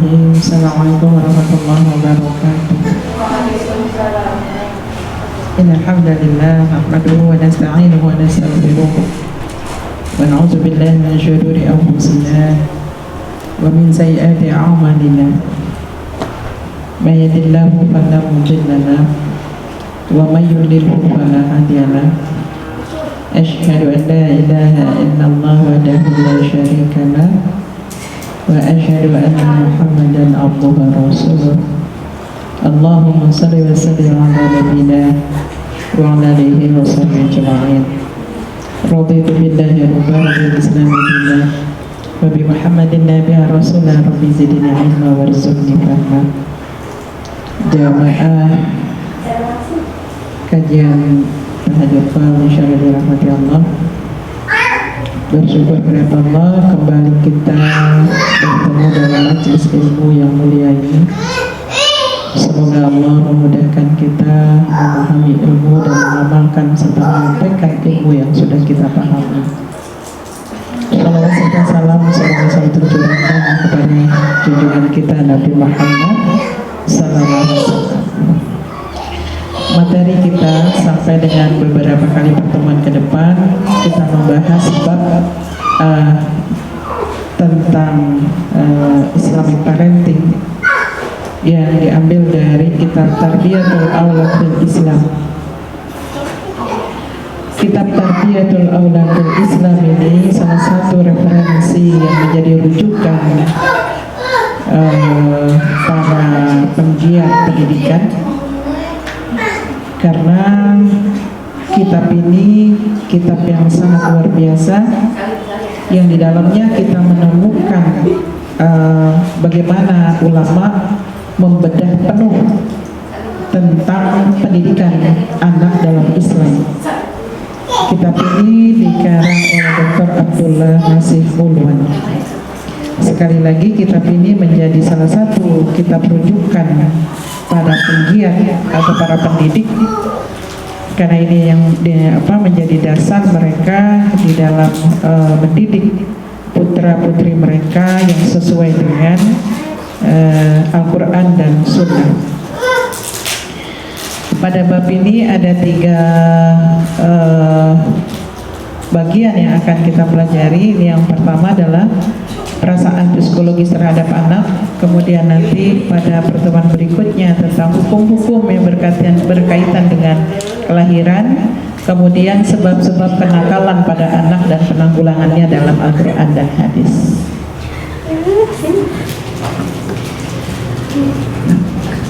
Bismillahirrahmanirrahim. Assalamualaikum warahmatullahi wabarakatuh. Innal hamdalillah nahmaduhu wa nasta'inuhu wa nastaghfiruh wa na'udzu billahi min shururi anfusina wa min sayyiati a'malina. May yahdihillahu fala mudilla lahu wa may yudlilhu fala hadiya lahu. Asyhadu an la ilaha illallah wahdahu la syarika lahu wa asyhadu anna Muhammadan abduhu wa rasuluh. Allahumma shalli wa sallim ala nabiyyina wa ala alihi wa sahbihi ajma'in. Raditu billahi rabban wa bil islam dinan wa bi Muhammadin nabiyyan rasulan rabbi zidni ilma warzuqni fahma. Jamaah kajian tahajud malam insyaallah dirahmati Allah. Bersyukur kepada Allah kembali kita bertemu dalam majelis ilmu yang mulia ini. Semoga Allah memudahkan kita memahami ilmu dan mengamalkan serta menyampaikan ilmu yang sudah kita pahami. Salawat serta salam selalu tercurahkan kepada junjungan kita Nabi Muhammad sallallahu alaihi wasallam. Materi kita sampai dengan beberapa kali pertemuan ke depan kita membahas bab tentang Islamic parenting yang diambil dari kitab Tarbiyatul Aulad fil Islam. Kitab Tarbiyatul Aulad fil Islam ini salah satu referensi yang menjadi rujukan para penggiat pendidikan, karena kitab ini kitab yang sangat luar biasa yang di dalamnya kita menemukan bagaimana ulama membedah penuh tentang pendidikan anak dalam Islam. Kitab ini dikarang oleh Dr. Abdullah Nasih Ulwan. Sekali lagi kitab ini menjadi salah satu kitab rujukan para penggiat atau para pendidik, karena ini yang menjadi dasar mereka di dalam mendidik putra-putri mereka yang sesuai dengan Al-Quran dan Sunnah. Pada bab ini ada 3 bagian yang akan kita pelajari. Ini yang pertama adalah perasaan psikologis terhadap anak, kemudian nanti pada pertemuan berikutnya tentang hukum-hukum yang berkaitan dengan kelahiran, kemudian sebab-sebab kenakalan pada anak dan penanggulangannya dalam Al-Quran dan hadis.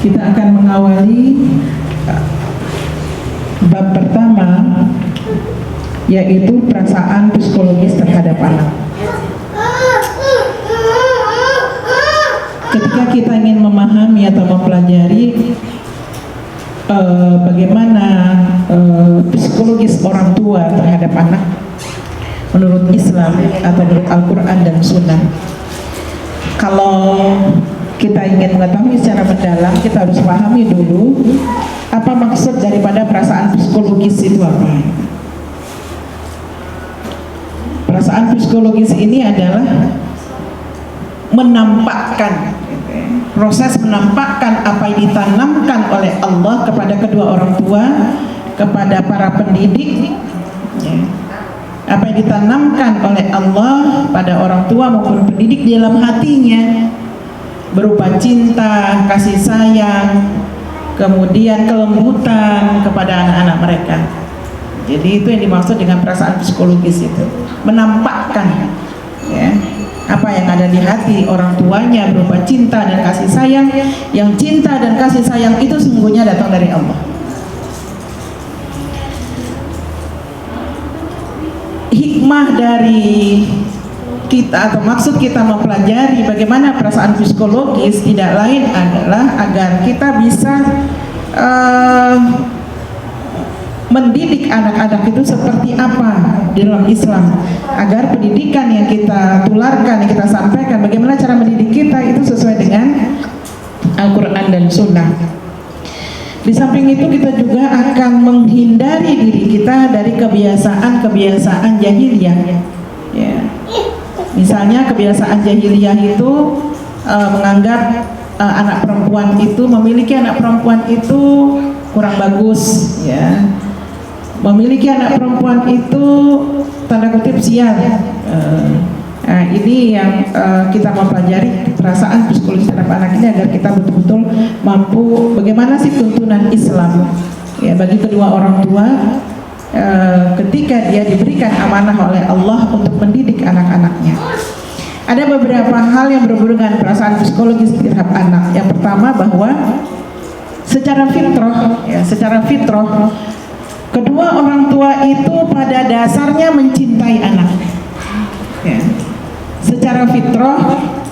Kita akan mengawali bab pertama, yaitu perasaan psikologis terhadap anak. Ketika kita ingin memahami atau mempelajari bagaimana psikologis orang tua terhadap anak menurut Islam atau menurut Al-Quran dan Sunnah, kalau kita ingin mengetahui secara mendalam, kita harus pahami dulu apa maksud daripada perasaan psikologis itu apa. Perasaan psikologis ini adalah menampakkan, proses menampakkan apa yang ditanamkan oleh Allah kepada kedua orang tua, kepada para pendidik, apa yang ditanamkan oleh Allah pada orang tua maupun pendidik di dalam hatinya, berupa cinta, kasih sayang, kemudian kelembutan kepada anak-anak mereka. Jadi itu yang dimaksud dengan perasaan psikologis itu, menampakkan apa yang ada di hati orang tuanya berupa cinta dan kasih sayang, yang cinta dan kasih sayang itu sesungguhnya datang dari Allah. Hikmah dari kita atau maksud kita mempelajari bagaimana perasaan psikologis tidak lain adalah agar kita bisa mendidik anak-anak itu seperti apa di dalam Islam, agar pendidikan yang kita tularkan, yang kita sampaikan, bagaimana cara mendidik kita itu sesuai dengan Al-Quran dan Sunnah. Di samping itu kita juga akan menghindari diri kita dari kebiasaan-kebiasaan jahiliyah. Ya. Misalnya kebiasaan jahiliyah itu menganggap anak perempuan itu, memiliki anak perempuan itu kurang bagus, ya. Memiliki anak perempuan itu tanda kutip sial. Nah, ini yang kita mempelajari perasaan psikologis terhadap anak ini agar kita betul-betul mampu bagaimana sih tuntunan Islam, ya, bagi kedua orang tua ketika dia diberikan amanah oleh Allah untuk mendidik anak-anaknya. Ada beberapa hal yang berhubungan dengan perasaan psikologis terhadap anak. Yang pertama, bahwa secara fitrah, kedua orang tua itu pada dasarnya mencintai anak. Ya. Secara fitrah,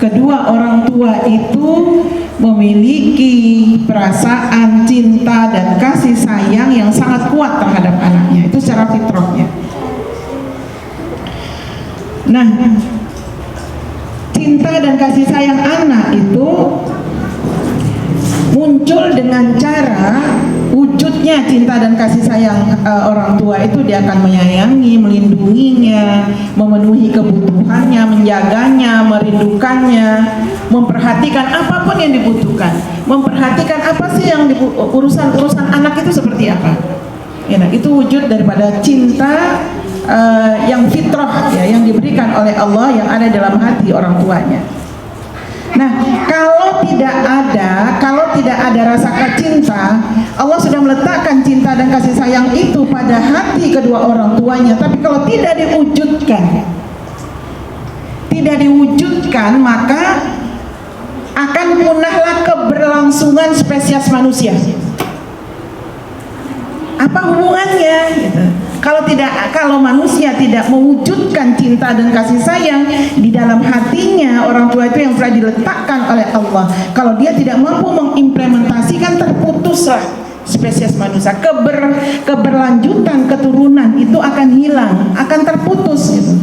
kedua orang tua itu memiliki perasaan cinta dan kasih sayang yang sangat kuat terhadap anaknya. Itu secara fitrahnya. Nah, cinta dan kasih sayang anak itu muncul dengan cara wujudnya cinta dan kasih sayang orang tua itu dia akan menyayangi, melindunginya, memenuhi kebutuhannya, menjaganya, merindukannya, memperhatikan apapun yang dibutuhkan, memperhatikan apa sih yang urusan anak itu seperti apa. Ya, nah, itu wujud daripada cinta yang fitrah, ya, yang diberikan oleh Allah yang ada dalam hati orang tuanya. Nah, kalau tidak ada rasa cinta, Allah sudah meletakkan cinta dan kasih sayang itu pada hati kedua orang tuanya, tapi kalau tidak diwujudkan, maka akan punahlah keberlangsungan spesies manusia. Apa hubungannya? Gitu. Kalau manusia tidak mewujudkan cinta dan kasih sayang di dalam hatinya orang tua itu yang telah diletakkan oleh Allah, kalau dia tidak mampu mengimplementasikan, terputuslah spesies manusia. Keberlanjutan keturunan itu akan hilang, akan terputus. Gitu.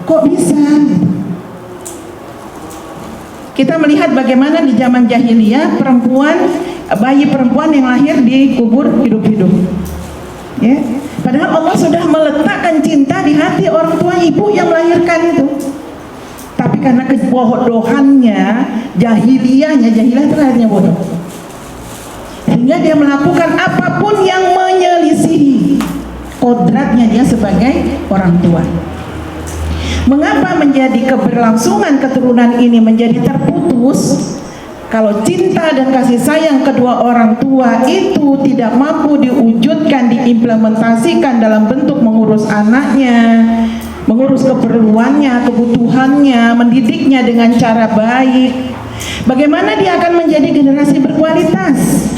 Kok bisa? Kita melihat bagaimana di zaman jahiliyah bayi perempuan yang lahir dikubur hidup-hidup. Ya. Padahal Allah sudah meletakkan cinta di hati orang tua ibu yang melahirkan itu. Tapi karena kebodohannya, jahiliyah itu artinya bodoh, sehingga dia melakukan apapun yang menyelisihi kodratnya dia sebagai orang tua. Mengapa menjadi keberlangsungan keturunan ini menjadi terputus? Kalau cinta dan kasih sayang kedua orang tua itu tidak mampu diwujudkan, diimplementasikan dalam bentuk mengurus anaknya, mengurus keperluannya, kebutuhannya, mendidiknya dengan cara baik, bagaimana dia akan menjadi generasi berkualitas?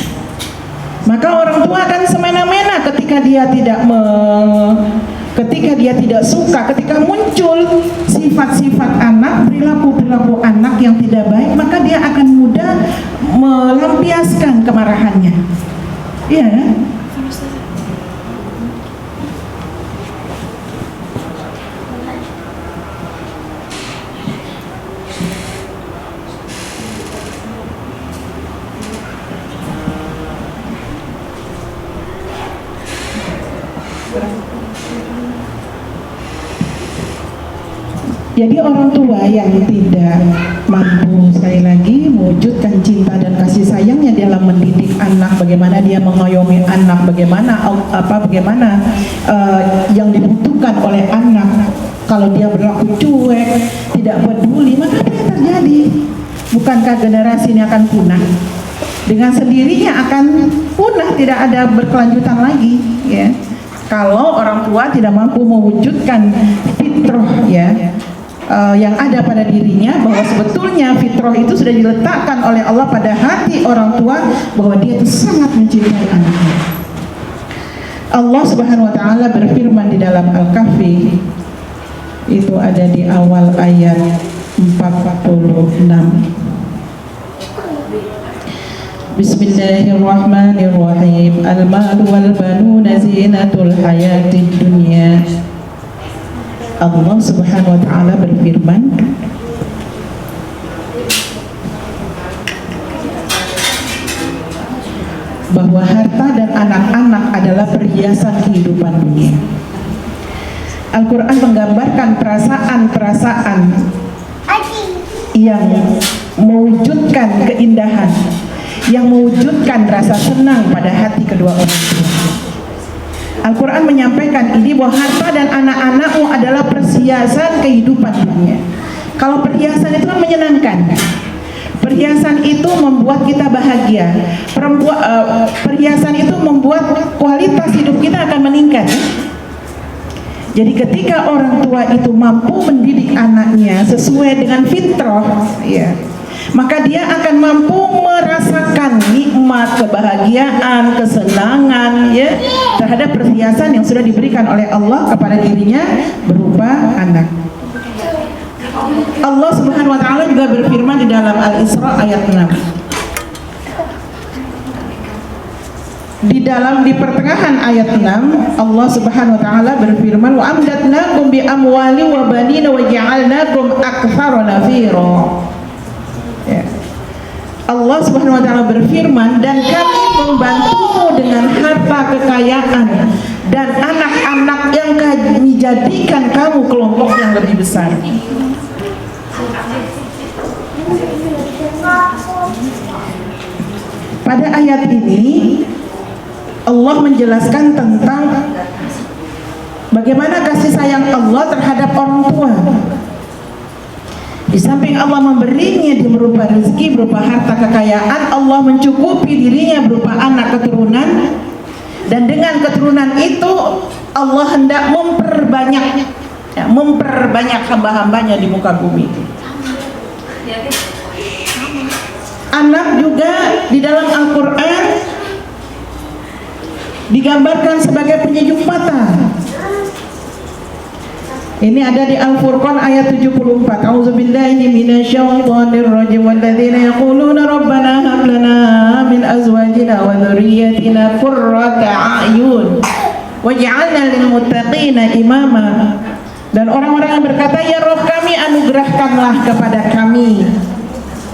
Maka orang tua akan semena-mena ketika dia tidak suka, ketika muncul sifat-sifat anak, perilaku anak yang tidak baik, maka dia akan mudah melampiaskan kemarahannya. Iya. Jadi orang tua yang tidak mampu sekali lagi mewujudkan cinta dan kasih sayangnya dalam mendidik anak, bagaimana dia mengayomi anak, bagaimana yang dibutuhkan oleh anak. Kalau dia berlaku cuek, tidak peduli, maka apa yang terjadi? Bukankah generasi ini akan punah? Dengan sendirinya akan punah, tidak ada berkelanjutan lagi, ya. Kalau orang tua tidak mampu mewujudkan fitrah, ya, yang ada pada dirinya, bahwa sebetulnya fitrah itu sudah diletakkan oleh Allah pada hati orang tua, bahwa dia itu sangat mencintai anaknya. Allah Subhanahu wa taala berfirman di dalam Al-Kahfi, itu ada di awal ayat 46. Bismillahirrahmanirrahim. Al-malu wal banuna zinatul hayatid dunya. Allah Subhanahu wa taala berfirman, bahwa harta dan anak-anak adalah perhiasan kehidupan dunia. Al-Quran menggambarkan perasaan-perasaan yang mewujudkan keindahan, yang mewujudkan rasa senang pada hati kedua orang tua. Al-Quran menyampaikan ini bahwa harta dan anak-anakmu adalah perhiasan kehidupan dunia. Kalau perhiasan itu kan menyenangkan, perhiasan itu membuat kita bahagia, perhiasan itu membuat kualitas hidup kita akan meningkat. Jadi ketika orang tua itu mampu mendidik anaknya sesuai dengan fitrah, ya, maka dia akan mampu merasakan nikmat, kebahagiaan, kesenangan, ya, terhadap perhiasan yang sudah diberikan oleh Allah kepada dirinya berupa anak. Allah Subhanahu wa taala juga berfirman di dalam Al-Isra ayat 6. Di pertengahan ayat 6 Allah Subhanahu wa taala berfirman, wa amdatnakum bi amwali wa banina wa ja'alnakum aktsara nafira. Ya. Allah Subhanahu wa taala berfirman, dan kami membantumu dengan harta kekayaan dan anak-anak yang kami jadikan kamu kelompok yang lebih besar. Pada ayat ini Allah menjelaskan tentang bagaimana kasih sayang Allah terhadap orang tua. Di samping Allah memberinya berupa rezeki, berupa harta kekayaan, Allah mencukupi dirinya berupa anak keturunan, dan dengan keturunan itu Allah hendak memperbanyak hamba-hambanya di muka bumi. Anak juga di dalam Al-Quran digambarkan sebagai penyejuk mata. Ini ada di Al-Furqan ayat 74. A'udzubillahi minasyaitonir rajim. Walladzina yaquluna rabbana hab lana min azwajina wa dzurriyyatina qurrata a'yun waj'alna lil muttaqina imama. Dan orang-orang yang berkata, ya Rabb kami, anugerahkanlah kepada kami,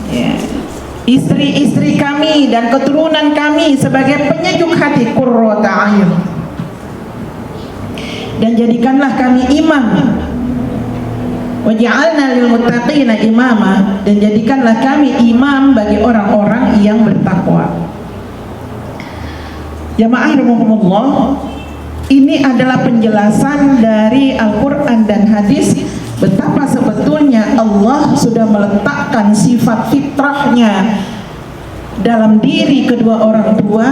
ya, istri-istri kami dan keturunan kami sebagai penyejuk hati, qurrata a'yun, dan jadikanlah kami imam, waj'alna lil muttaqina imama, dan jadikanlah kami imam bagi orang-orang yang bertakwa. Jamaah rahimakumullah, ini adalah penjelasan dari Al-Quran dan hadis betapa sebetulnya Allah sudah meletakkan sifat fitrahnya dalam diri kedua orang tua,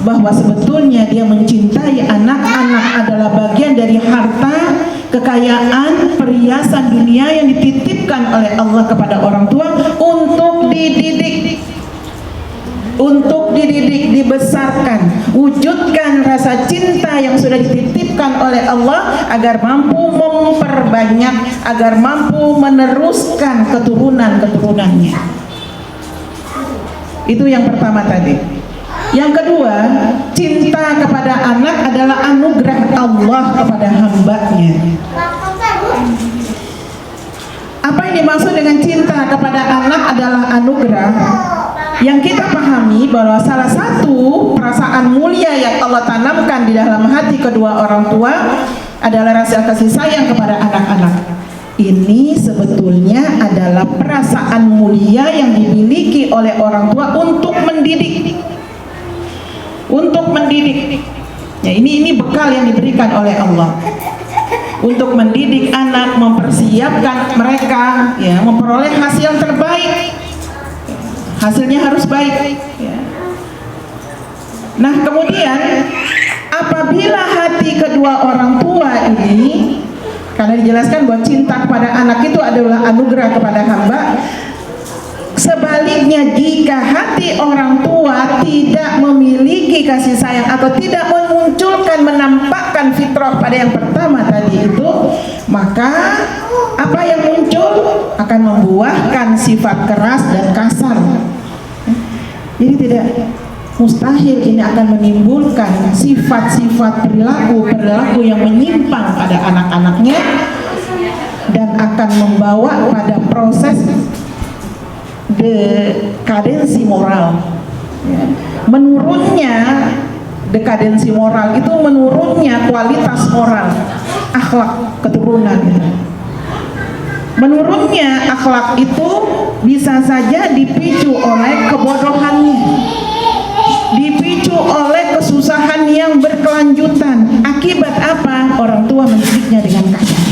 bahwa sebetulnya dia mencintai anak-anak adalah bagian dari harta, kekayaan, perhiasan dunia yang dititipkan oleh Allah kepada orang tua untuk dididik, dibesarkan, wujudkan rasa cinta yang sudah dititipkan oleh Allah agar mampu memperbanyak, agar mampu meneruskan keturunan-keturunannya. Itu yang pertama tadi. Yang kedua, cinta kepada anak adalah anugerah Allah kepada hambanya. Apa yang dimaksud dengan cinta kepada anak adalah anugerah? Yang kita pahami bahwa salah satu perasaan mulia yang Allah tanamkan di dalam hati kedua orang tua adalah rasa kasih sayang kepada anak-anak. Ini sebetulnya adalah perasaan mulia yang dimiliki oleh orang tua untuk mendidik. Ya, ini bekal yang diberikan oleh Allah untuk mendidik anak, mempersiapkan mereka, ya, memperoleh hasil terbaik. Hasilnya harus baik, ya. Nah kemudian apabila hati kedua orang tua ini, karena dijelaskan bahwa cinta kepada anak itu adalah anugerah kepada hamba, sebaliknya jika hati orang tua tidak memiliki kasih sayang atau tidak memunculkan, menampakkan fitrah pada yang pertama tadi itu, maka apa yang muncul akan membuahkan sifat keras dan kasar. Jadi tidak mustahil ini akan menimbulkan sifat-sifat perilaku yang menyimpang pada anak-anaknya dan akan membawa pada proses dekadensi moral. Menurunnya dekadensi moral itu menurunnya kualitas moral, akhlak keturunan. Menurunnya akhlak itu bisa saja dipicu oleh kebodohannya, dipicu oleh kesusahan yang berkelanjutan. Akibat apa? Orang tua mendidiknya dengan kasar.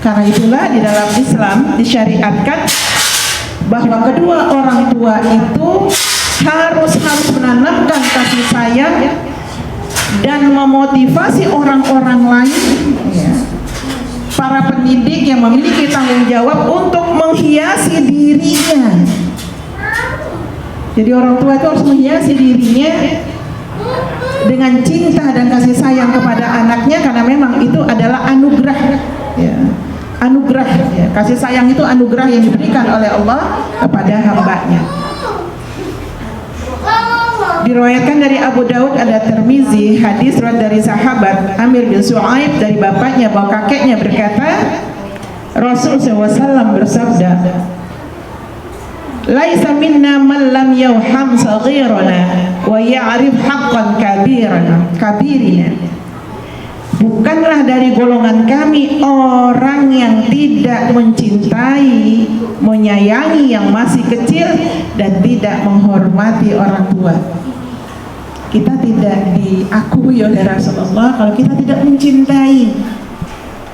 Karena itulah di dalam Islam disyariatkan bahwa kedua orang tua itu harus menanamkan kasih sayang dan memotivasi orang-orang lain, ya, para pendidik yang memiliki tanggung jawab untuk menghiasi dirinya. Jadi orang tua itu harus menghiasi dirinya dengan cinta dan kasih sayang kepada anaknya, karena memang itu adalah anugerah, ya. Anugerah, ya. Kasih sayang itu anugerah yang diberikan oleh Allah kepada hambanya. Diriwayatkan dari Abu Daud, ada Tirmizi, hadis riwayat dari sahabat Amir bin Su'aib dari bapaknya bahwa kakeknya berkata, Rasul SAW bersabda, "Laisa minna man lam yawham saghirana wa ya'rif haqqan kabirina." Bukanlah dari golongan kami orang yang tidak mencintai, menyayangi yang masih kecil dan tidak menghormati orang tua. Kita tidak diakui oleh Rasulullah kalau kita tidak mencintai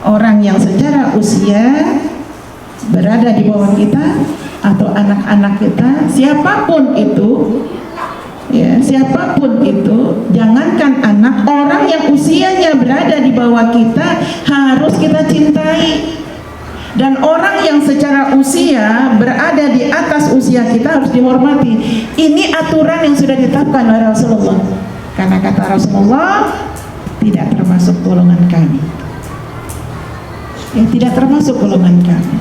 orang yang secara usia berada di bawah kita atau anak-anak kita, siapapun itu, ya, siapapun itu, jangankan anak, orang yang usianya berada di bawah kita harus kita cintai. Dan orang yang secara usia berada di atas usia kita harus dihormati. Ini aturan yang sudah ditetapkan oleh Rasulullah. Karena kata Rasulullah, tidak termasuk golongan kami. Ya, tidak termasuk golongan kami.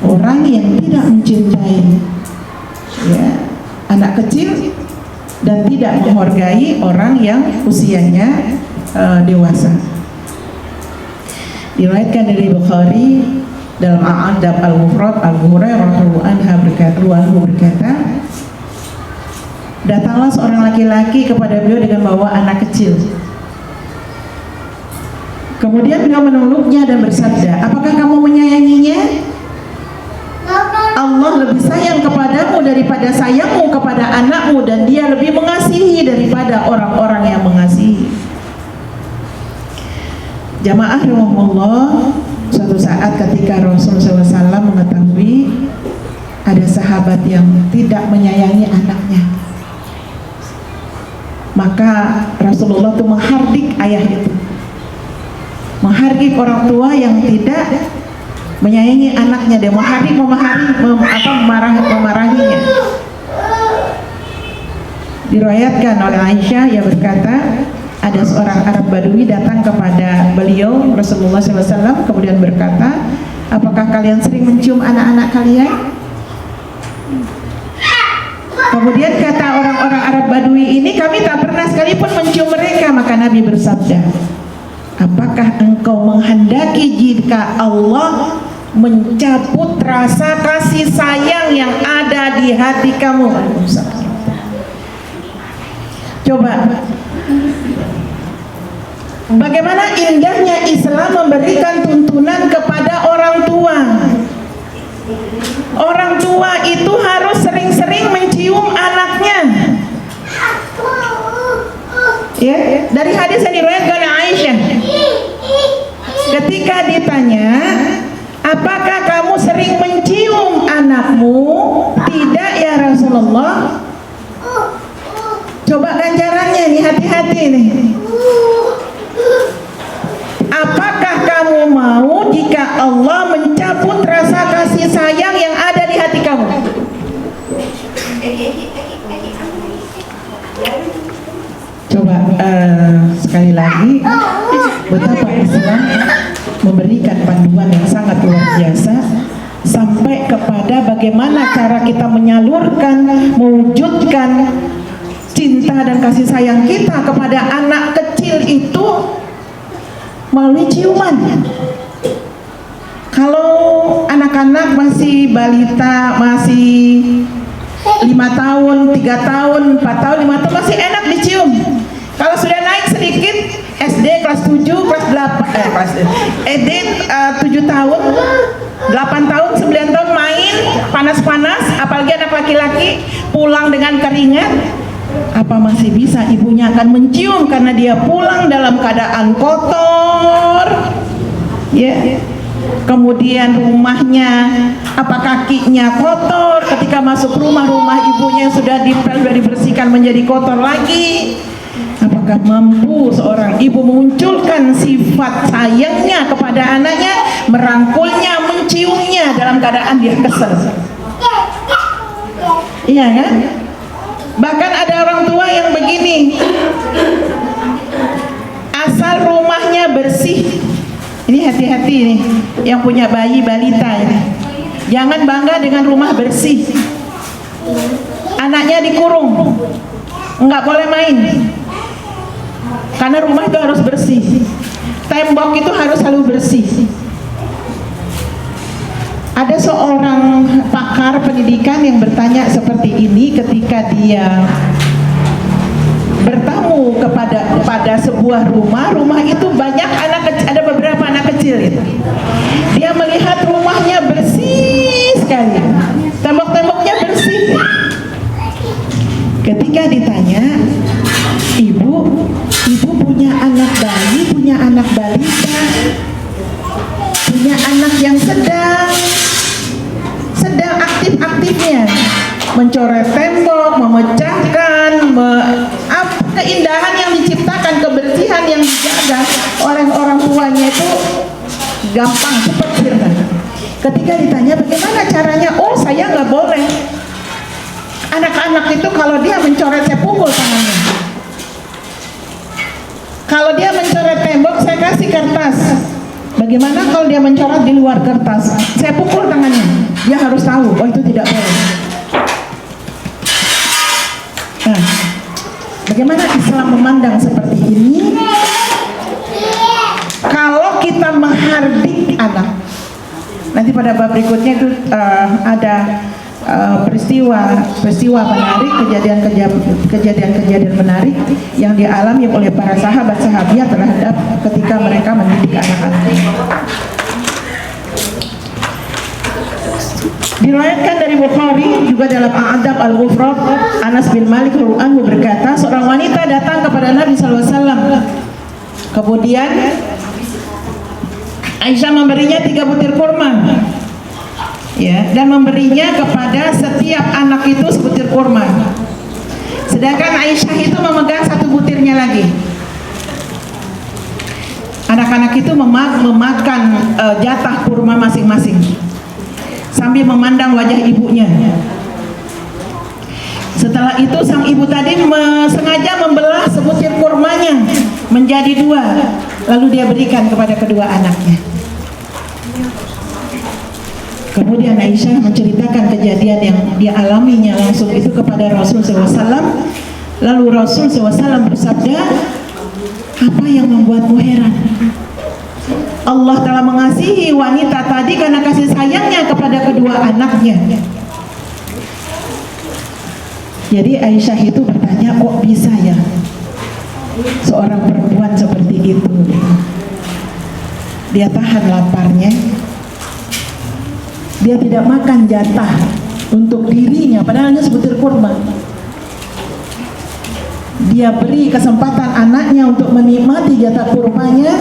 Orang yang tidak mencintai, ya, anak kecil dan tidak menghargai orang yang usianya dewasa. Diriwayatkan dari Bukhari dalam Al-Adab Al-Mufrad, Abu Hurairah radhiyallahu berkata, datanglah seorang laki-laki kepada beliau dengan bawa anak kecil. Kemudian beliau memeluknya dan bersabda, "Apakah kamu menyayanginya? Allah lebih sayang kepadamu daripada sayangmu kepada anakmu, dan dia lebih mengasihi daripada orang-orang yang mengasihi." Jamaah rahimahullah, suatu saat ketika Rasulullah SAW mengetahui ada sahabat yang tidak menyayangi anaknya, maka Rasulullah itu menghardik ayah itu, menghardik orang tua yang tidak menyayangi anaknya. Dia menghardik, memarahinya. Diriwayatkan oleh Aisyah, yang berkata, ada seorang Arab Badui datang kepada beliau Rasulullah SAW, kemudian berkata, "Apakah kalian sering mencium anak-anak kalian?" Kemudian kata orang-orang Arab Badui ini, "Kami tak pernah sekalipun mencium mereka." Maka Nabi bersabda, "Apakah engkau menghendaki jika Allah mencabut rasa kasih sayang yang ada di hati kamu?" Coba, bagaimana indahnya Islam memberikan tuntunan kepada orang tua. Orang tua itu harus sering-sering mencium anaknya. Ya, dari hadis yang diriwayatkan Aisyah, ketika ditanya, "Apakah kamu sering mencium anakmu?" "Tidak ya Rasulullah." Coba ganjarannya nih, hati-hati nih. Apakah kamu mau jika Allah mencabut rasa kasih sayang yang ada di hati kamu? Coba sekali lagi, betapa Islam memberikan panduan yang sangat luar biasa sampai kepada bagaimana cara kita menyalurkan, mewujudkan cinta dan kasih sayang kita kepada anak kecil itu melalui ciuman. Kalau anak-anak masih balita, masih 5 tahun, 3 tahun, 4 tahun, 5 tahun, masih enak dicium. Kalau sudah naik sedikit, SD kelas 7, kelas 8, SD 7 tahun, 8 tahun, 9 tahun main panas-panas, apalagi anak laki-laki pulang dengan keringat. Apa masih bisa ibunya akan mencium karena dia pulang dalam keadaan kotor? Ya. Kemudian rumahnya, apa kakinya kotor, ketika masuk rumah ibunya sudah dibersihkan menjadi kotor lagi. Apakah mampu seorang ibu memunculkan sifat sayangnya kepada anaknya, merangkulnya, menciumnya dalam keadaan dia kesel? Iya kan? Bahkan ada orang tua yang begini, asal rumahnya bersih. Ini hati-hati nih yang punya bayi balita ini. Jangan bangga dengan rumah bersih. Anaknya dikurung, nggak boleh main. Karena rumah itu harus bersih. Tembok itu harus selalu bersih. Ada seorang pakar pendidikan yang bertanya seperti ini ketika dia bertamu kepada sebuah rumah itu banyak anak kecil, ada beberapa anak kecil itu. Dia melihat rumahnya bersih sekali, tembok-temboknya bersih. Ketika ditanya, ibu punya anak bayi, punya anak balita, punya anak yang sedang aktif-aktifnya mencoret tembok, memecahkan, keindahan yang diciptakan, kebersihan yang dijaga oleh orang tuanya itu gampang, cepat sirna. Ketika ditanya bagaimana caranya, oh saya nggak boleh. Anak-anak itu kalau dia mencoret saya pukul tangannya. Kalau dia mencoret tembok saya kasih kertas. Bagaimana kalau dia mencoret di luar kertas? Saya pukul tangannya. Dia harus tahu, oh itu tidak boleh. Nah, bagaimana Islam memandang seperti ini? Kalau kita menghardik anak, nanti pada bab berikutnya itu ada peristiwa menarik, kejadian menarik yang dialami oleh para sahabat-sahabiah terhadap ketika mereka mendidik anak-anak. Diriwayatkan dari Bukhari juga dalam Adab Al-Ghufrat, Anas bin Malik radhiyallahu anhu berkata, seorang wanita datang kepada Nabi SAW. Kemudian Aisyah memberinya 3 butir kurma, ya, dan memberinya kepada setiap anak itu sebutir kurma. Sedangkan Aisyah itu memegang 1 butirnya lagi. Anak-anak itu memakan jatah kurma masing-masing sambil memandang wajah ibunya. Setelah itu sang ibu tadi sengaja membelah sebutir kurmanya menjadi 2, lalu dia berikan kepada kedua anaknya. Kemudian Aisyah menceritakan kejadian yang dia alaminya langsung itu kepada Rasul SAW. Lalu Rasul SAW bersabda, apa yang membuatmu heran? Allah telah mengasihi wanita tadi karena kasih sayangnya kepada kedua anaknya. Jadi Aisyah itu bertanya, kok bisa ya seorang perempuan seperti itu? Dia tahan laparnya, dia tidak makan jatah untuk dirinya, padahal hanya sebutir kurma. Dia beri kesempatan anaknya untuk menikmati jatah kurmanya.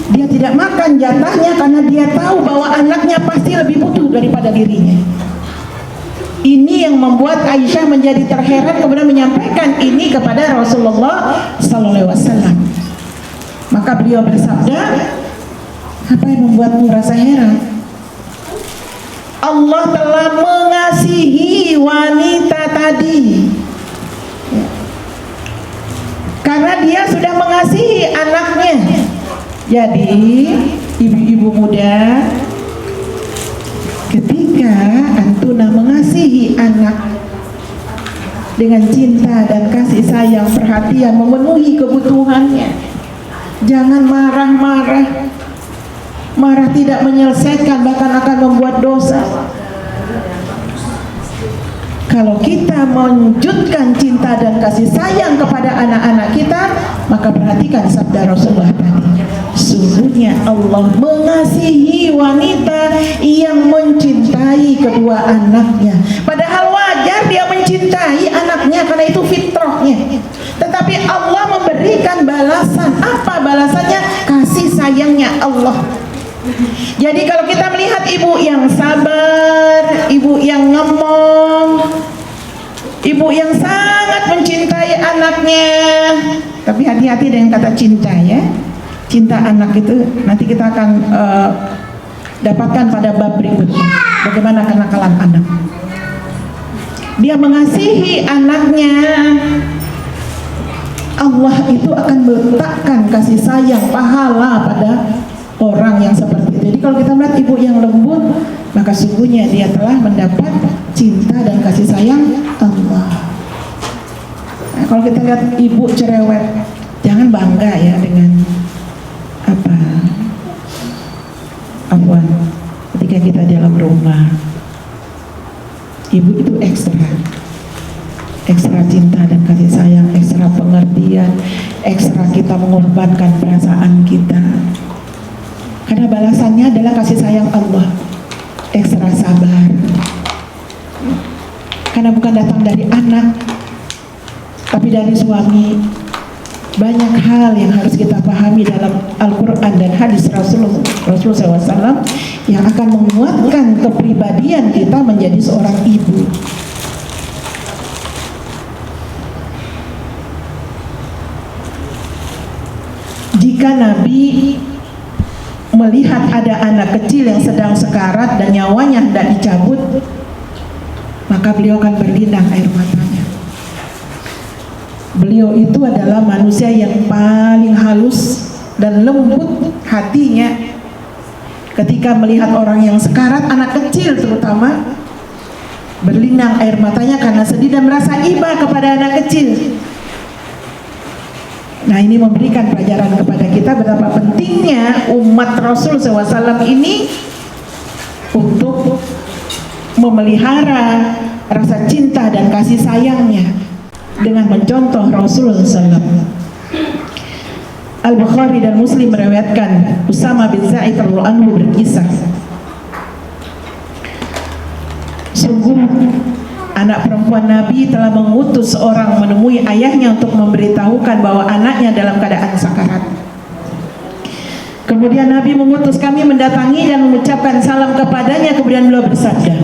Dia tidak makan jatahnya karena dia tahu bahwa anaknya pasti lebih butuh daripada dirinya. Ini yang membuat Aisyah menjadi terheran, kemudian menyampaikan ini kepada Rasulullah SAW. Maka beliau bersabda, apa yang membuatmu rasa heran? Allah telah mengasihi wanita tadi karena dia sudah mengasihi anaknya. Jadi ibu-ibu muda, ketika antuna mengasihi anak dengan cinta dan kasih sayang, perhatian, memenuhi kebutuhannya, jangan marah-marah. Marah tidak menyelesaikan, bahkan akan membuat dosa. Kalau kita menunjukkan cinta dan kasih sayang kepada anak-anak kita, maka perhatikan sabda Rasulullah tadi. Sungguhnya Allah mengasihi wanita yang mencintai kedua anaknya. Padahal wajar dia mencintai anaknya karena itu fitrahnya. Tetapi Allah memberikan balasan. Apa balasannya? Kasih sayangnya Allah. Jadi kalau kita melihat ibu yang sabar, ibu yang ngemong, ibu yang sangat mencintai anaknya, tapi hati-hati dengan kata cinta ya. Cinta anak itu nanti kita akan dapatkan pada bab berikutnya. Bagaimana kenakalan anak. Dia mengasihi anaknya, Allah itu akan meletakkan kasih sayang, pahala pada orang yang seperti itu. Jadi kalau kita melihat ibu yang lembut, maka sungguhnya dia telah mendapat cinta dan kasih sayang Allah. Nah, kalau kita lihat ibu cerewet, jangan bangga ya dengan afwan ketika kita dalam rumah. Ibu itu ekstra cinta dan kasih sayang, ekstra pengertian, ekstra kita mengorbankan perasaan kita. Karena balasannya adalah kasih sayang Allah. Ekstra sabar. Karena bukan datang dari anak, tapi dari suami. Banyak hal yang harus kita pahami dalam Al-Quran dan hadis Rasulullah SAW yang akan menguatkan kepribadian kita menjadi seorang ibu. Jika Nabi melihat ada anak kecil yang sedang sekarat dan nyawanya hendak dicabut, maka beliau akan berlinang air matanya. Beliau itu adalah manusia yang paling halus dan lembut hatinya. Ketika melihat orang yang sekarat, anak kecil terutama, berlinang air matanya karena sedih dan merasa iba kepada anak kecil. Nah, ini memberikan pelajaran kepada kita betapa pentingnya umat Rasul SAW ini untuk memelihara rasa cinta dan kasih sayangnya dengan mencontoh Rasulullah SAW. Al-Bukhari dan Muslim meriwayatkan Usama bin Zaid radhiyallahu anhu berkisah, sungguh anak perempuan Nabi telah mengutus seorang menemui ayahnya untuk memberitahukan bahwa anaknya dalam keadaan sakarat. Kemudian Nabi mengutus kami mendatangi dan mengucapkan salam kepadanya. Kemudian beliau bersabda,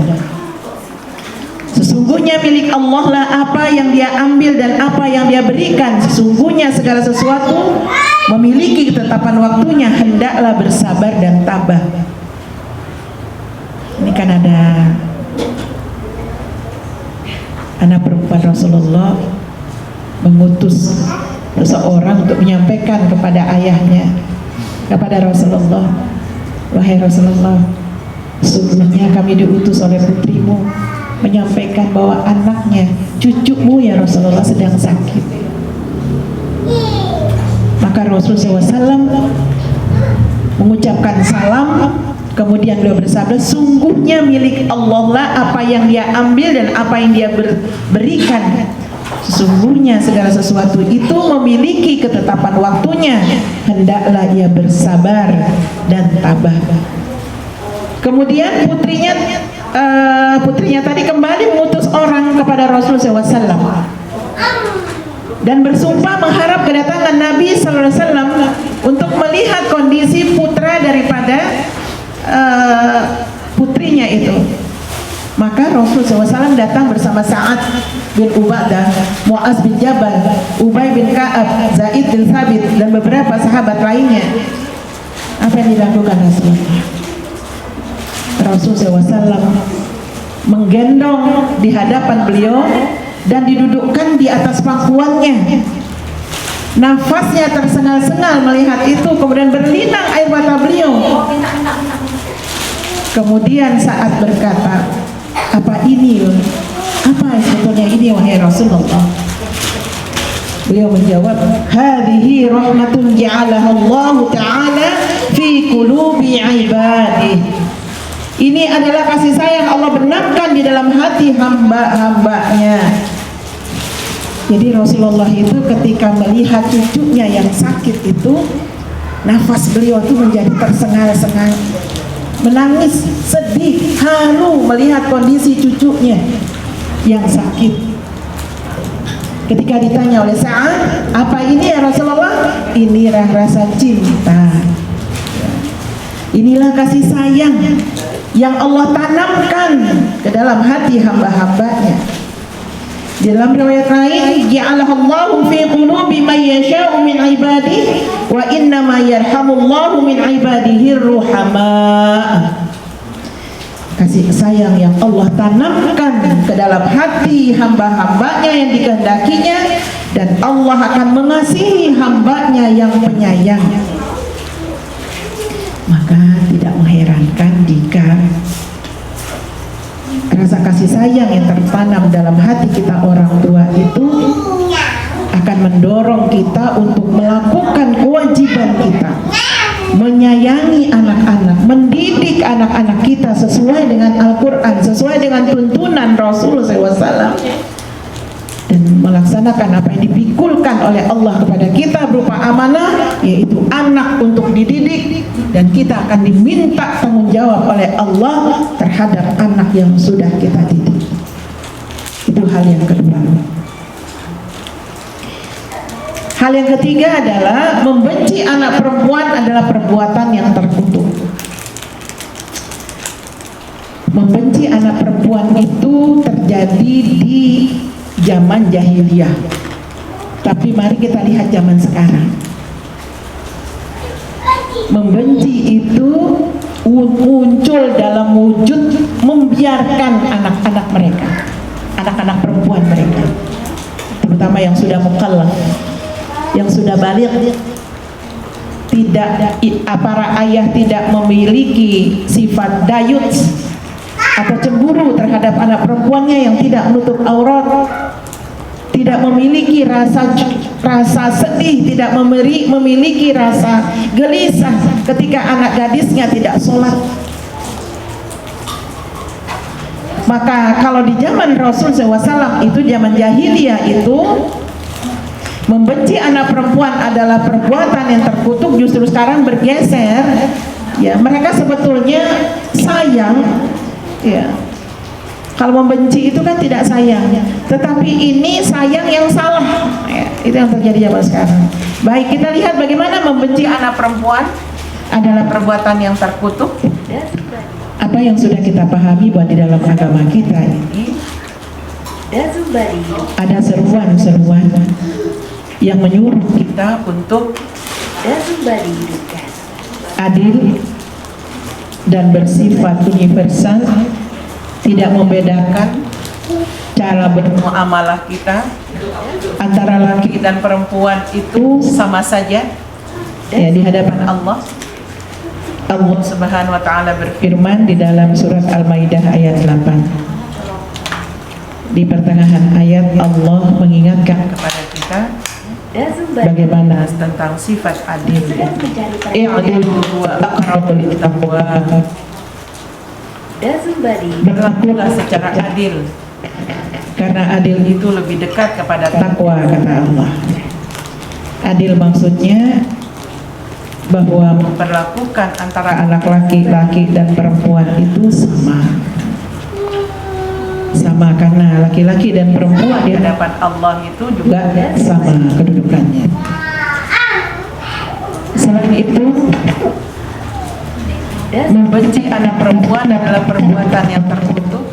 sesungguhnya milik Allah lah apa yang dia ambil dan apa yang dia berikan. Sesungguhnya segala sesuatu memiliki ketetapan waktunya, hendaklah bersabar dan tabah. Ini kan ada anak perempuan Rasulullah mengutus seseorang untuk menyampaikan kepada ayahnya, kepada Rasulullah, wahai Rasulullah, sesungguhnya kami diutus oleh putrimu menyampaikan bahwa anaknya, cucumu ya Rasulullah sedang sakit. Maka Rasulullah SAW mengucapkan salam. Kemudian beliau bersabda, sungguhnya milik Allah lah apa yang dia ambil dan apa yang dia berikan. Sesungguhnya segala sesuatu itu memiliki ketetapan waktunya, hendaklah ia bersabar dan tabah. Kemudian putrinya tadi kembali mengutus orang kepada Rasulullah SAW dan bersumpah mengharap kedatangan Nabi SAW untuk melihat kondisi putra daripada putrinya itu. Maka Rasulullah SAW datang bersama Sa'ad bin Ubadah, Mu'az bin Jabal, Ubay bin Ka'ab, Zaid bin Thabit dan beberapa sahabat lainnya. Apa yang dilakukan Rasulullah SAW menggendong di hadapan beliau dan didudukkan di atas pangkuannya. Nafasnya tersengal-sengal melihat itu, kemudian berlinang air mata beliau. Kemudian saat berkata, apa ini? Apa sebetulnya ini wahai Rasulullah? Beliau menjawab, hadhihi rahmatun ja'alaha Allah Ta'ala fi qulubi ibadihi. Ini adalah kasih sayang Allah benamkan di dalam hati hamba-hambanya. Jadi Rasulullah itu ketika melihat cucunya yang sakit itu, nafas beliau itu menjadi tersengal-sengal, menangis, sedih, haru melihat kondisi cucunya yang sakit. Ketika ditanya oleh Sa'ad, apa ini ya Rasulullah? Inilah rasa cinta, inilah kasih sayang yang Allah tanamkan ke dalam hati hamba-hambanya. Di dalam riwayat lain, ja'alallahu fi qulubi man yasha'u min ibadihi wa inna ma yarhamullahu min ibadihi ruhama. Kasih sayang yang Allah tanamkan ke dalam hati hamba-hambanya yang dikehendakinya, dan Allah akan mengasihi hambanya yang penyayang. Maka tidak mengherankan jika rasa kasih sayang yang tertanam dalam hati kita orang tua itu akan mendorong kita untuk melakukan kewajiban kita, menyayangi anak-anak, mendidik anak-anak kita sesuai dengan Al-Quran, sesuai dengan tuntunan Rasul SAW, dan melaksanakan apa yang dipikulkan oleh Allah kepada kita berupa amanah, yaitu anak untuk dididik, dan kita akan diminta tanggung jawab oleh Allah terhadap anak yang sudah kita didik. Itu hal yang kedua. Hal yang ketiga adalah membenci anak perempuan adalah perbuatan yang terkutuk. Membenci anak perempuan itu terjadi di zaman jahiliyah. Tapi mari kita lihat zaman sekarang. Membenci itu muncul dalam wujud membiarkan anak-anak mereka, anak-anak perempuan mereka, terutama yang sudah mukallaf, yang sudah balik, tidak, para ayah tidak memiliki sifat dayut atau cemburu terhadap anak perempuannya yang tidak menutup aurat, tidak memiliki rasa sedih, tidak memiliki rasa gelisah ketika anak gadisnya tidak sholat. Maka kalau di zaman Rasul SAW itu, zaman jahiliyah itu, membenci anak perempuan adalah perbuatan yang terkutuk. Justru sekarang bergeser, ya, mereka sebetulnya sayang, ya. Kalau membenci itu kan tidak sayang, tetapi ini sayang yang salah, ya. Itu yang terjadi zaman sekarang. Baik, kita lihat bagaimana membenci anak perempuan adalah perbuatan yang terkutuk. Apa yang sudah kita pahami bahwa di dalam agama kita ini ada seruan-seruan yang menyuruh kita untuk adil dan bersifat universal, tidak membedakan cara bermuamalah kita antara laki dan perempuan, itu sama saja, ya, di hadapan Allah. Allah Subhanahu wa taala berfirman di dalam surat Al-Maidah ayat 8. Di pertengahan ayat Allah mengingatkan kepada kita bagaimana tentang sifat adil. I'dilu huwa aqrabu littaqwa. Berlakulah secara adil, karena adil itu lebih dekat kepada takwa, kata Allah. Adil maksudnya bahwa memperlakukan antara anak laki-laki dan perempuan itu sama, karena laki-laki dan perempuan di hadapan Allah itu juga sama kedudukannya. Selain itu, membenci anak perempuan adalah perbuatan yang terkutuk,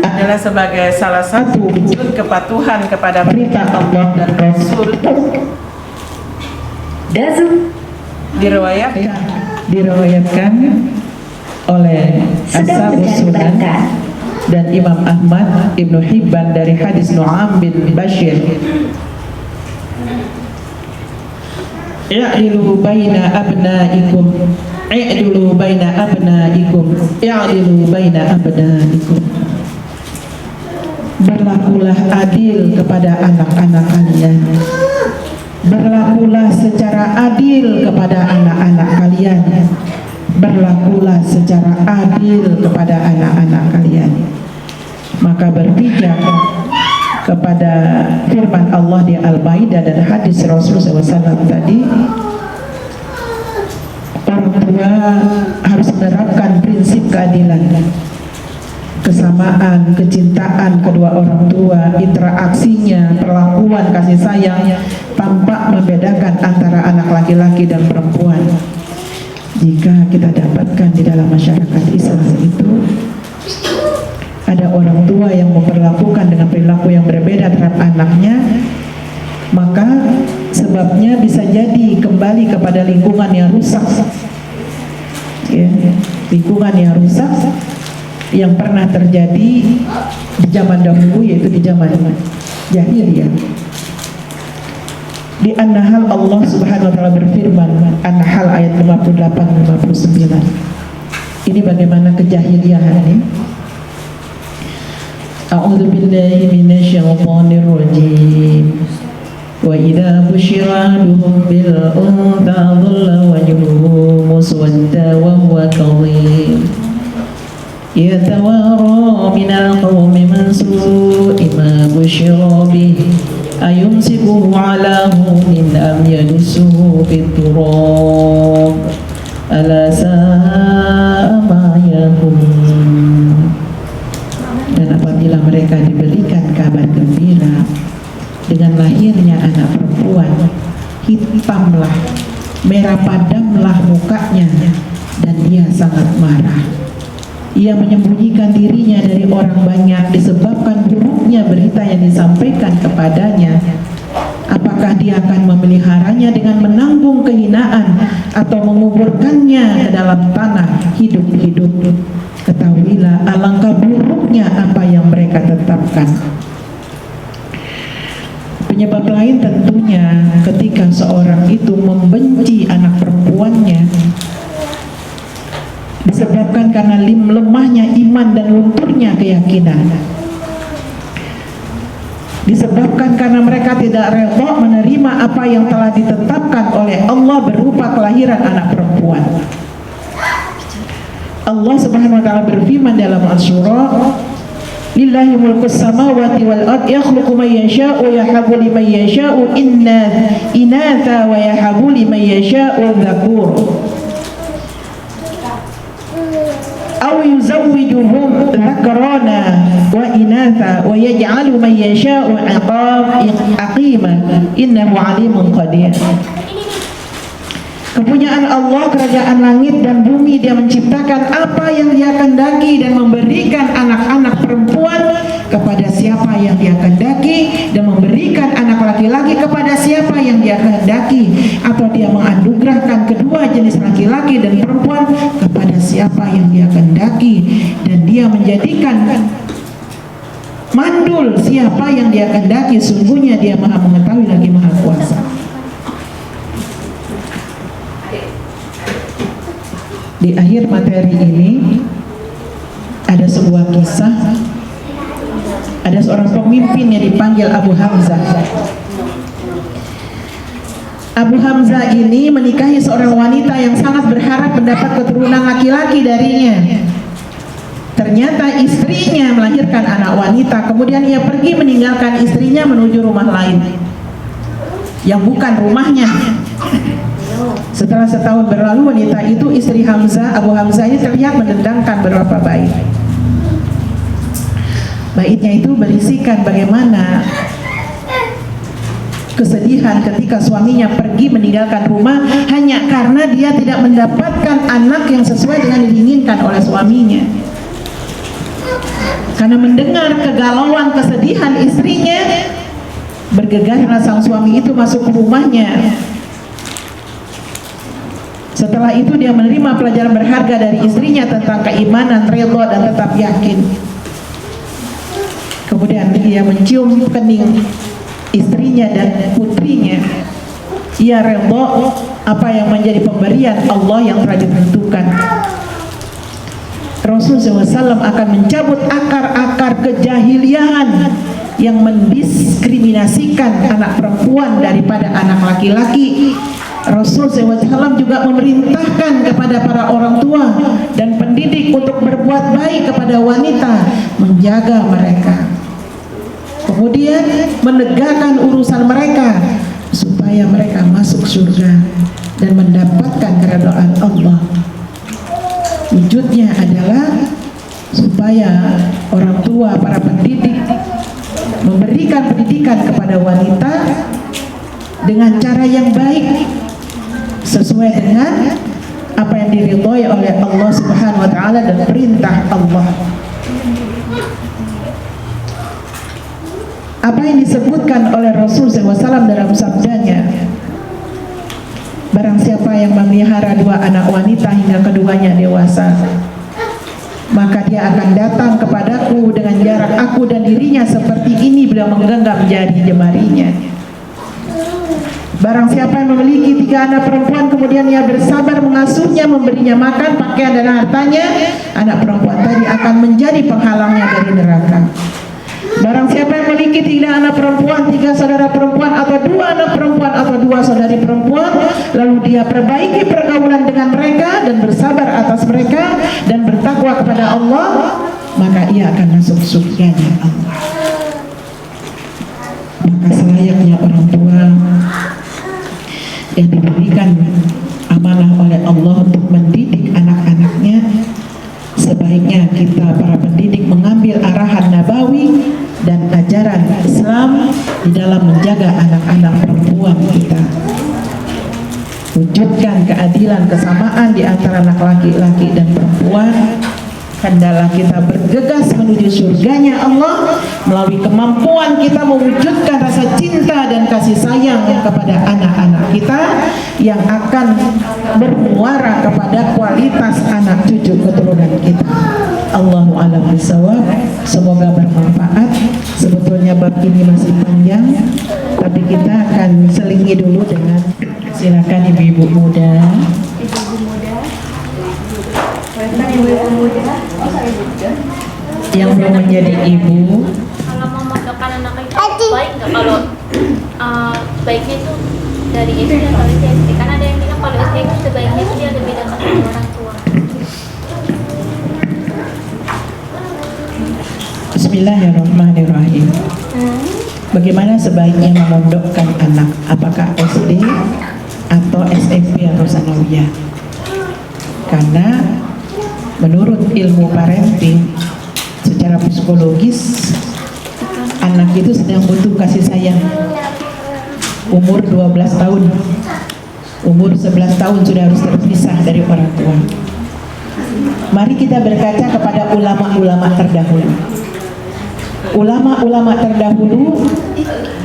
adalah sebagai salah satu wujud kepatuhan kepada perintah Allah dan Rasul. Diriwayatkan oleh Ashabus Sunan dan Imam Ahmad, Ibnu Hibban dari hadis Nu'am bin Bashir. I'dilu baina abnaikum, i'dilu baina abnaikum, i'dilu baina abnaikum. Berlakulah adil kepada anak-anak kalian. Berlakulah secara adil kepada anak-anak kalian. berlakulah secara adil kepada anak-anak kalian. Maka berpijak kepada firman Allah di Al-Maidah dan hadis Rasulullah SAW tadi, orang tua harus menerapkan prinsip keadilan, kesamaan, kecintaan kedua orang tua, interaksinya, perlakuan kasih sayang tanpa membedakan antara anak laki-laki dan perempuan. Jika kita dapatkan di dalam masyarakat Islam itu ada orang tua yang memperlakukan dengan perilaku yang berbeda terhadap anaknya, maka sebabnya bisa jadi kembali kepada lingkungan yang rusak, ya, lingkungan yang rusak yang pernah terjadi di zaman dahulu, yaitu di zaman jahiliyah. Di An-Nahl Allah Subhanahu wa taala berfirman, An-Nahl ayat 58-59. Ini bagaimana kejahiliahan ini. A'udzu billahi minasyaitonir rajim. Wa idza busyira ahaduhum bil untha dhalla wajhuhu muswadda wa huwa kadhim yatawara minal qawmi min su'i ma busyira bihi ayumsikuhu ala hunin am yadussuhu fit turab ala sa'a ma yahkum. Dan apabila mereka diberikan kabar gembira dengan lahirnya anak perempuan, hitamlah, merah padamlah mukanya, dan dia sangat marah. Ia menyembunyikan dirinya dari orang banyak disebabkan buruknya berita yang disampaikan kepadanya. Apakah dia akan memeliharanya dengan menanggung kehinaan atau menguburkannya ke dalam tanah hidup-hidup? Ketahuilah alangkah buruknya apa yang mereka tetapkan. Penyebab lain tentunya ketika seorang itu membenci anak perempuannya disebabkan karena lemahnya iman dan lunturnya keyakinan, disebabkan karena mereka tidak rela menerima apa yang telah ditetapkan oleh Allah berupa kelahiran anak perempuan. Allah Subhanahu wa taala berfirman dalam Asy-Syura, Lillahi mulkus samawati wal ard yakhluqu man yasha'u wa yahabu liman yasha'u inatha wa yahabu liman yasha'u dzakur aw yuzawwijuhum dzakrana wa inatha wa yaj'alu man yasha'u aqima innahu 'alimun qadir. Kepunyaan Allah, kerajaan langit dan bumi, Dia menciptakan apa yang Dia kehendaki dan memberikan anak-anak perempuan kepada siapa yang Dia kehendaki dan memberikan anak laki-laki kepada siapa yang Dia kehendaki, atau Dia menganugerahkan kedua jenis laki-laki dan perempuan kepada siapa yang Dia kehendaki, dan Dia menjadikan mandul siapa yang Dia kehendaki. Sungguhnya Dia Maha mengetahui lagi Maha kuasa. Di akhir materi ini ada sebuah kisah. Ada seorang pemimpin yang dipanggil Abu Hamzah. Abu Hamzah ini menikahi seorang wanita yang sangat berharap mendapat keturunan laki-laki darinya. Ternyata istrinya melahirkan anak wanita. Kemudian ia pergi meninggalkan istrinya menuju rumah lain yang bukan rumahnya. Setelah setahun berlalu, wanita itu, istri Hamzah, Abu Hamzah ini terlihat mendendangkan beberapa bait. Baitnya itu berisikan bagaimana kesedihan ketika suaminya pergi meninggalkan rumah hanya karena dia tidak mendapatkan anak yang sesuai dengan diinginkan oleh suaminya. Karena mendengar kegalauan, kesedihan istrinya, bergegaslah sang suami itu masuk ke rumahnya. Setelah itu dia menerima pelajaran berharga dari istrinya tentang keimanan, ridha, dan tetap yakin. Kemudian dia mencium kening istrinya dan putrinya. Ia ridha apa yang menjadi pemberian Allah yang telah ditentukan. Rasulullah SAW akan mencabut akar-akar kejahiliahan yang mendiskriminasikan anak perempuan daripada anak laki-laki, Rasul SAW juga memerintahkan kepada para orang tua dan pendidik untuk berbuat baik kepada wanita, menjaga mereka, kemudian menegakkan urusan mereka supaya mereka masuk surga dan mendapatkan keridhaan Allah. Wujudnya adalah supaya orang tua, para pendidik memberikan pendidikan kepada wanita dengan cara yang baik, sesuai dengan apa yang diridhoi oleh Allah Subhanahu wa taala dan perintah Allah. Apa yang disebutkan oleh Rasul SAW dalam sabdanya, barang siapa yang memelihara 2 anak wanita hingga keduanya dewasa, maka dia akan datang kepadaku dengan jarak aku dan dirinya seperti ini beliau menggenggam jari jemarinya. Barang siapa yang memiliki 3 anak perempuan kemudian ia bersabar mengasuhnya, memberinya makan, pakaian dan hartanya, anak perempuan tadi akan menjadi penghalangnya dari neraka. Barang siapa yang memiliki 3 anak perempuan, 3 saudara perempuan atau 2 anak perempuan atau 2 saudari perempuan, lalu dia perbaiki pergaulan dengan mereka dan bersabar atas mereka dan bertakwa kepada Allah, maka ia akan masuk surganya Allah. Maka selayaknya orang tua yang diberikan amanah oleh Allah untuk mendidik anak-anaknya, sebaiknya kita para pendidik mengambil arahan nabawi dan ajaran Islam di dalam menjaga anak-anak perempuan kita. Wujudkan keadilan, kesamaan di antara anak laki-laki dan perempuan. Hendalah kita bergegas menuju surganya Allah melalui kemampuan kita mewujudkan rasa cinta dan kasih sayang kepada anak-anak kita yang akan bermuara kepada kualitas anak cucu keturunan kita. Allahu a'lam bishawab. Semoga bermanfaat. Sebetulnya bab ini masih panjang, tapi kita akan selingi dulu dengan, silakan ibu-ibu muda. Yang belum menjadi ibu, kalau mau mondokkan anak itu baik nggak? Kalau baiknya itu dari SD atau SMP? Kan ada yang bilang kalau SD itu sebaiknya itu dia lebih dekat dengan orang tua. Bismillahirrahmanirrahim. Bagaimana sebaiknya memondokkan anak? Apakah SD atau SMP atau sanawiyah? Karena menurut ilmu parenting, secara psikologis anak itu sedang butuh kasih sayang. Umur 12 tahun, umur 11 tahun sudah harus terpisah dari orang tua. Mari kita berkaca kepada ulama-ulama terdahulu. Ulama-ulama terdahulu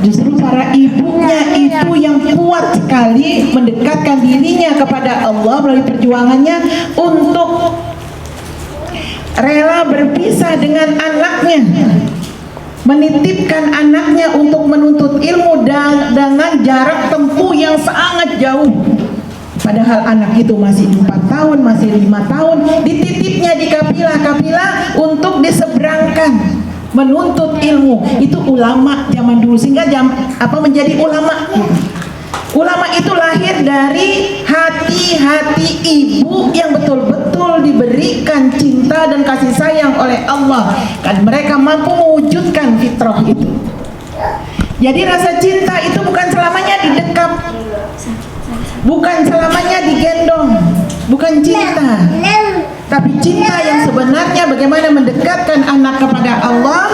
justru para ibunya itu yang kuat sekali mendekatkan dirinya kepada Allah melalui perjuangannya untuk rela berpisah dengan anaknya, menitipkan anaknya untuk menuntut ilmu dengan jarak tempuh yang sangat jauh. Padahal anak itu masih 4 tahun, masih 5 tahun, dititipnya di kapilah-kapilah untuk diseberangkan menuntut ilmu. Itu ulama zaman dulu, sehingga menjadi ulama. Ulama itu lahir dari hati-hati ibu yang betul-betul diberikan cinta dan kasih sayang oleh Allah, kan mereka mampu mewujudkan fitrah itu. Jadi rasa cinta itu bukan selamanya didekap, bukan selamanya digendong, bukan cinta, tapi cinta yang sebenarnya bagaimana mendekatkan anak kepada Allah,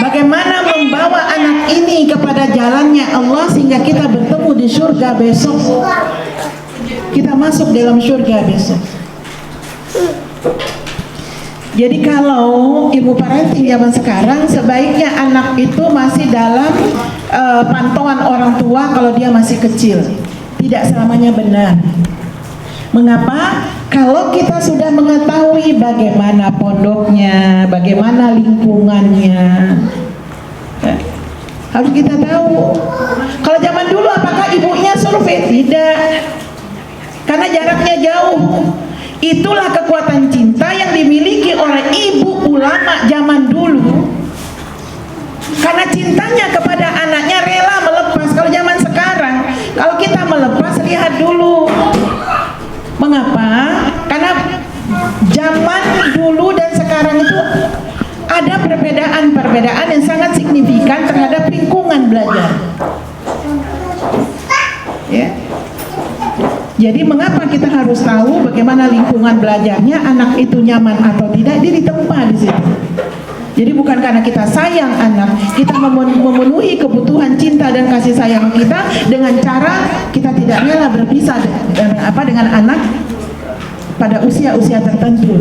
bagaimana membawa anak ini kepada jalannya Allah sehingga kita bertemu di surga besok, kita masuk dalam surga besok. Jadi kalau ilmu parenting zaman sekarang, sebaiknya anak itu masih dalam pantauan orang tua kalau dia masih kecil. Tidak selamanya benar. Mengapa? Kalau kita sudah mengetahui bagaimana pondoknya, bagaimana lingkungannya, harus kita tahu. Kalau zaman dulu apakah ibunya survei? Tidak, karena jaraknya jauh. Itulah kekuatan cinta yang dimiliki oleh ibu ulama zaman dulu, karena cintanya kepada anaknya rela melepas. Kalau zaman sekarang, kalau kita melepas perbedaan yang sangat signifikan terhadap lingkungan belajar. Ya. Jadi mengapa kita harus tahu bagaimana lingkungan belajarnya, anak itu nyaman atau tidak, dia ditempa di situ. Jadi bukan karena kita sayang anak, kita memenuhi kebutuhan cinta dan kasih sayang kita dengan cara kita tidak rela berpisah dengan anak pada usia-usia tertentu.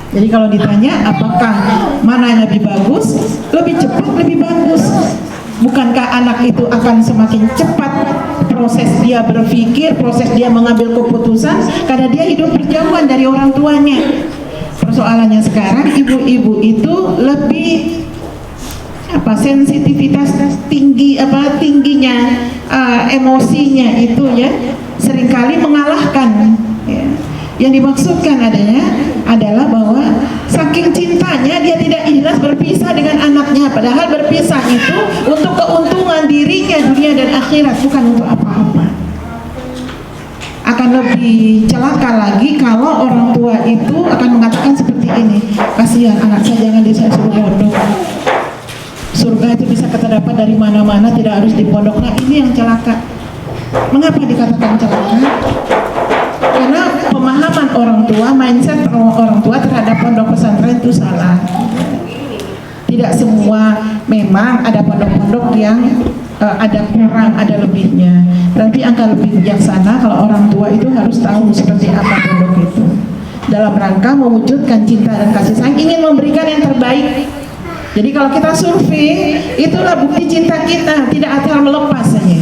Jadi kalau ditanya apakah mana yang lebih bagus, lebih cepat lebih bagus. Bukankah anak itu akan semakin cepat proses dia berpikir, proses dia mengambil keputusan karena dia hidup berjauhan dari orang tuanya. Persoalannya sekarang ibu-ibu itu lebih sensitivitas tingginya emosinya itu ya seringkali mengalahkan ya. Yang dimaksudkan adalah bahwa saking cintanya dia tidak ikhlas berpisah dengan anaknya, padahal berpisah itu untuk keuntungan dirinya dunia dan akhirat, bukan untuk apa-apa. Akan lebih celaka lagi kalau orang tua itu akan mengatakan seperti ini, kasihan anak saya, jangan disuruh pondok. Surga itu bisa kita dapat dari mana-mana, tidak harus di pondok. Nah ini yang celaka. Mengapa dikatakan celaka? Karena pemahaman orang tua, mindset orang tua terhadap pondok pesantren itu salah. Tidak semua, memang ada pondok-pondok yang ada kurang, ada lebihnya. Tapi angka lebih bijaksana kalau orang tua itu harus tahu seperti apa pondok itu. Dalam rangka mewujudkan cinta dan kasih sayang, ingin memberikan yang terbaik. Jadi kalau kita survei, itulah bukti cinta kita, tidak asal melepas saja.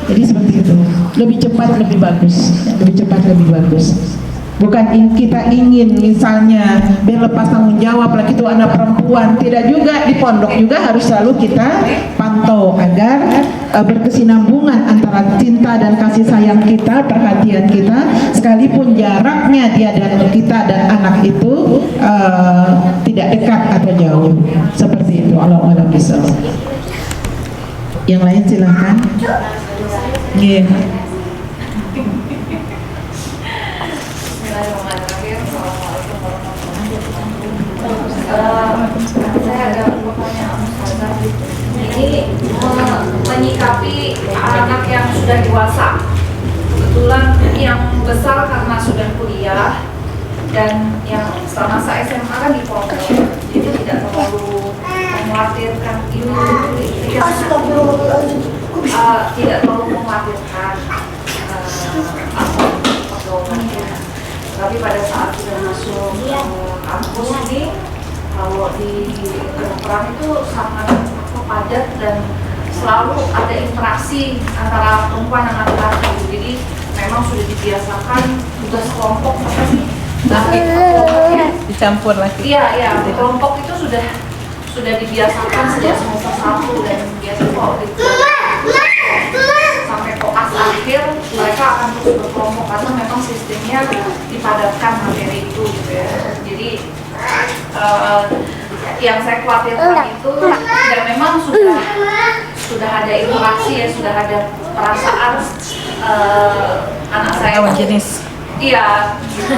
Jadi seperti itu, lebih cepat lebih bagus, lebih cepat lebih bagus. Bukan kita ingin misalnya biar lepas tanggung jawab, lagi itu anak perempuan, tidak juga. Di pondok juga harus selalu kita pantau agar berkesinambungan antara cinta dan kasih sayang kita, perhatian kita, sekalipun jaraknya dia dan kita dan anak itu tidak dekat atau jauh. Seperti itu. Allahu a'lam bishawab. Yang lain silahkan. Yeah. Saya ada pertanyaan Ustazah. Ini menyikapi anak yang sudah dewasa. Kebetulan yang besar karena sudah kuliah dan yang masa SMA kan di pondok, jadi tidak terlalu mengkhawatirkan tidak terlalu mengkhawatirkan pergaulannya. Tapi pada saat sudah masuk kampus ini, kalau di kedokteran itu sangat padat dan selalu ada interaksi antara perempuan dan laki-laki. Jadi memang sudah dibiasakan tugas kelompok apa sih? Dicampur lagi. Iya, kelompok itu sudah dibiasakan sejak semester 1 dan biasanya kalau sampai koas akhir mereka akan terus berkelompok karena memang sistemnya dipadatkan materi itu gitu ya. Jadi yang saya khawatirkan itu dan memang sudah ada interaksi ya, sudah ada perasaan anak saya jenis. Iya, gitu.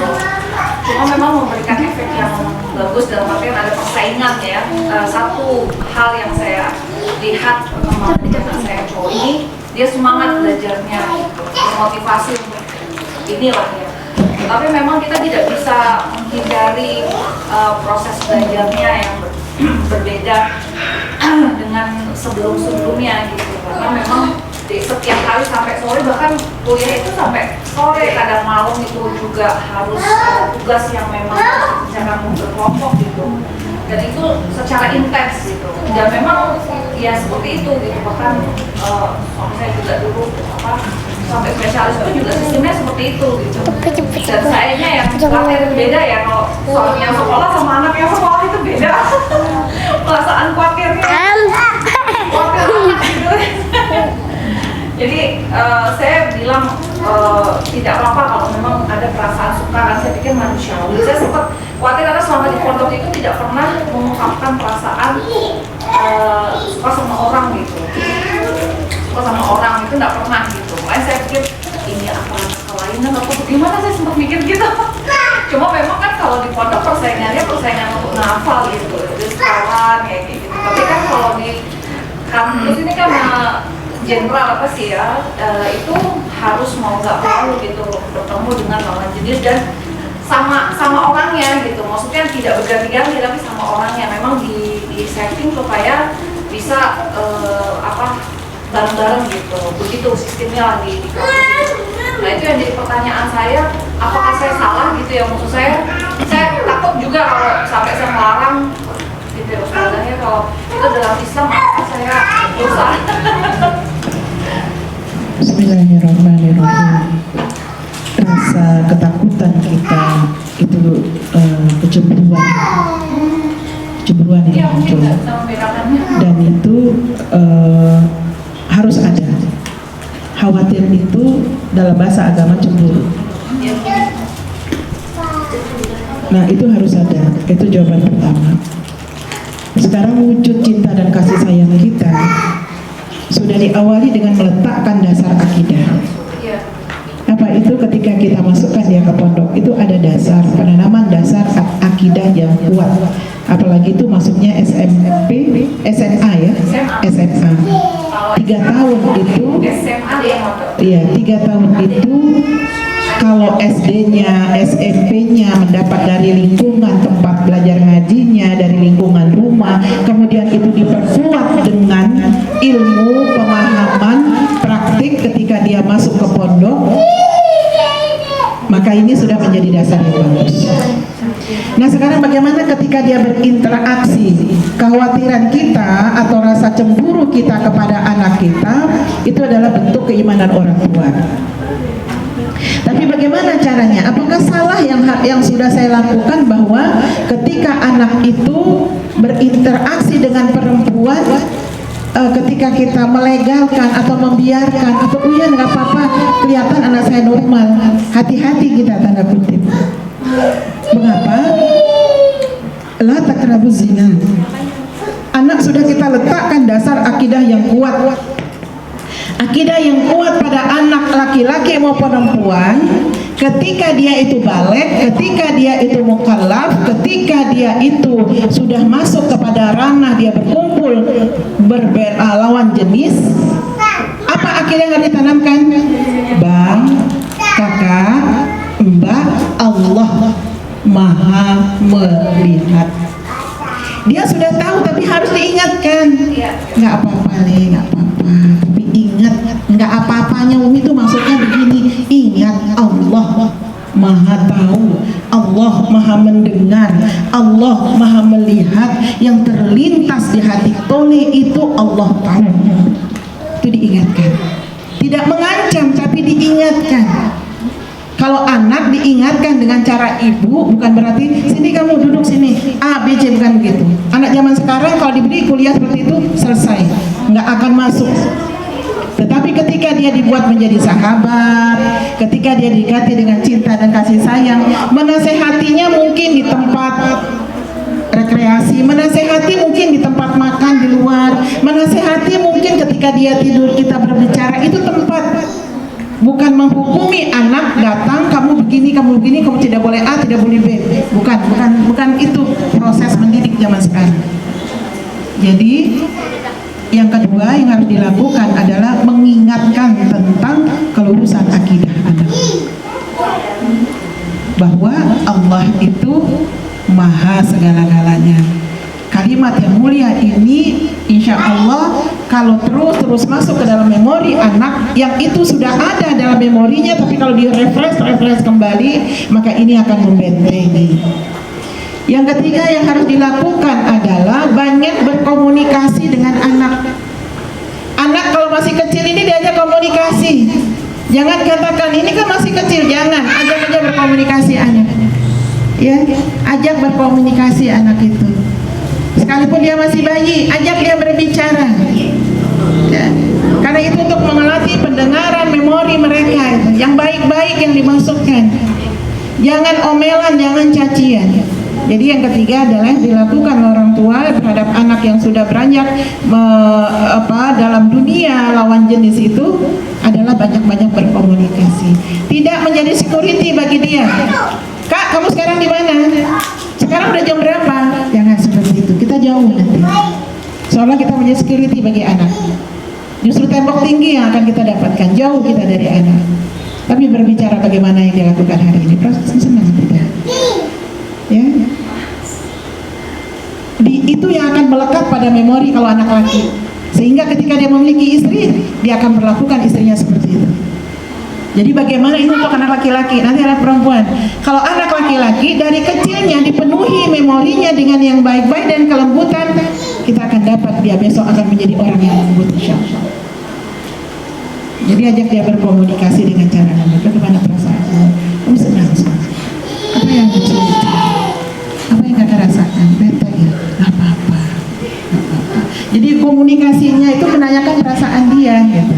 Cuma memang memberikan efek yang bagus dalam artian ada persaingan ya. Satu hal yang saya lihat perkembangan anak saya cowok ini, dia semangat belajarnya, motivasi untuk inilah ya. Tapi memang kita tidak bisa menghindari proses belajarnya yang berbeda dengan sebelum-sebelumnya gitu. Karena memang setiap hari sampai sore, bahkan kuliah itu sampai sore, kadang malam itu juga harus ada tugas yang memang jangan berkelompok gitu, dan itu secara intens gitu. Dan memang ya seperti itu gitu. Bahkan suami saya juga dulu sampai spesialis itu juga sistemnya seperti itu gitu. Dan sayanya yang khawatir beda ya, kalau suami yang sekolah sama anak yang sekolah itu beda. Perasaan khawatirnya khawatir banget gitu. Jadi saya bilang tidak apa-apa kalau memang ada perasaan suka, kan saya pikir manusiawi. Saya sempat khawatir karena selama di pondok itu tidak pernah mengungkapkan perasaan suka sama orang gitu. Suka sama orang itu tidak pernah gitu. Makanya saya pikir ini apa kelainan atau gimana, saya sempat mikir gitu. Cuma memang kan kalau di pondok persaingan untuk ngafal gitu, itu sekawan kayak gitu. Tapi kan kalau di kampus ini kan general apa sih ya, itu harus mau nggak mau gitu bertemu dengan lawan jenis dan sama orangnya gitu. Maksudnya tidak berganti-ganti tapi sama orangnya. Memang di setting supaya bisa bareng-bareng gitu. Begitu sistemnya lah di kampus itu. Nah itu yang jadi pertanyaan saya, apakah saya salah gitu ya? Maksud saya takut juga kalau sampai saya melarang gitu ya, sebenarnya kalau itu dalam Islam apa saya dosa. Bismillahirrahmanirrahim. Rasa ketakutan kita itu kecemburuan yang muncul, dan itu harus ada. Khawatir itu dalam bahasa agama cemburu. Nah itu harus ada. Itu jawaban pertama. Sekarang wujud cinta dan kasih sayang kita sudah diawali dengan meletakkan dasar akidah. Apa itu? Ketika kita masukkan dia ke pondok itu ada dasar, penanaman dasar akidah yang kuat. Apalagi itu masuknya SMP, SMA ya, SMA. 3 tahun itu, iya 3 tahun itu kalau SD-nya, SMP-nya mendapat dari lingkungan tempat belajar ngajinya, dari lingkungan rumah, kemudian itu diperkuat dengan ilmu, pemahaman, praktik ketika dia masuk ke pondok, maka ini sudah menjadi dasar yang bagus. Nah sekarang bagaimana ketika dia berinteraksi, kekhawatiran kita atau rasa cemburu kita kepada anak kita itu adalah bentuk keimanan orang tua. Tapi bagaimana caranya? Apakah salah yang sudah saya lakukan bahwa ketika anak itu berinteraksi dengan perempuan, ketika kita melegalkan atau membiarkan atau ya nggak apa-apa, kelihatan anak saya normal, hati-hati kita tanda kutip. Mengapa? La taqrabuz zina. Anak sudah kita letakkan dasar akidah yang kuat. Akidah yang kuat pada anak laki-laki maupun perempuan, ketika dia itu balik, ketika dia itu mukallaf, ketika dia itu sudah masuk kepada ranah dia berkumpul lawan jenis, apa akidah yang harus ditanamkan? Bang, kakak, mbak, Allah Maha melihat. Dia sudah tahu tapi harus diingatkan. Nggak apa-apa nih, nggak apa-apa. Tapi ingat, nggak apa-apanya Umi itu maksudnya begini. Ingat Allah Maha tahu, Allah Maha mendengar, Allah Maha melihat. Yang terlintas di hati Tole itu Allah tahu. Itu diingatkan. Tidak mengancam tapi diingatkan. Kalau anak diingatkan dengan cara ibu, bukan berarti sini kamu duduk sini A, B, C, bukan begitu. Anak zaman sekarang kalau diberi kuliah seperti itu selesai, nggak akan masuk. Tetapi ketika dia dibuat menjadi sahabat, ketika dia dikati dengan cinta dan kasih sayang, menasehatinya mungkin di tempat rekreasi, menasehati mungkin di tempat makan di luar, menasehati mungkin ketika dia tidur kita berbicara, itu tempat. Bukan menghukumi anak datang kamu begini, kamu tidak boleh A, tidak boleh B. Bukan itu proses mendidik zaman sekarang. Jadi yang kedua yang harus dilakukan adalah mengingatkan tentang kelurusan akidah anak, bahwa Allah itu maha segala-galanya. Kalimat yang mulia ini insya Allah kalau terus masuk ke dalam memori anak, yang itu sudah ada dalam memorinya, tapi kalau di refresh kembali, maka ini akan membentengi. Yang ketiga yang harus dilakukan adalah banyak berkomunikasi dengan anak. Anak kalau masih kecil ini diajak komunikasi. Jangan katakan ini kan masih kecil, jangan, ajak aja berkomunikasi anak. Ya, ajak berkomunikasi anak itu. Sekalipun dia masih bayi, ajak dia berbicara. Ya. Karena itu untuk melatih pendengaran memori mereka itu. Yang baik-baik yang dimasukkan. Jangan omelan, jangan cacian. Jadi yang ketiga adalah yang dilakukan orang tua terhadap anak yang sudah beranjak dalam dunia lawan jenis itu adalah banyak-banyak berkomunikasi. Tidak menjadi security bagi dia. Kak, kamu sekarang di mana? Sekarang udah jam berapa? Jangan seperti itu, kita jauh nanti. Seolah kita menjadi security bagi anak. Justru tembok tinggi yang akan kita dapatkan, jauh kita dari anak. Tapi berbicara bagaimana yang dilakukan hari ini, prosesnya senang seperti itu. Ya. Itu yang akan melekat pada memori kalau anak laki. Sehingga ketika dia memiliki istri, dia akan perlakukan istrinya seperti itu. Jadi bagaimana ini untuk anak laki-laki, nanti anak perempuan. Kalau anak laki-laki dari kecilnya dipenuhi memorinya dengan yang baik-baik dan kelembutan, kita akan dapat dia besok akan menjadi orang yang lembut, insya Allah. Jadi ajak dia berkomunikasi dengan cara bagaimana perasaanmu. Kamu senang semua. Apa yang lucu? Apa yang kakak rasakan? Bete ya? Gak apa-apa. Jadi komunikasinya itu menanyakan perasaan dia, gitu.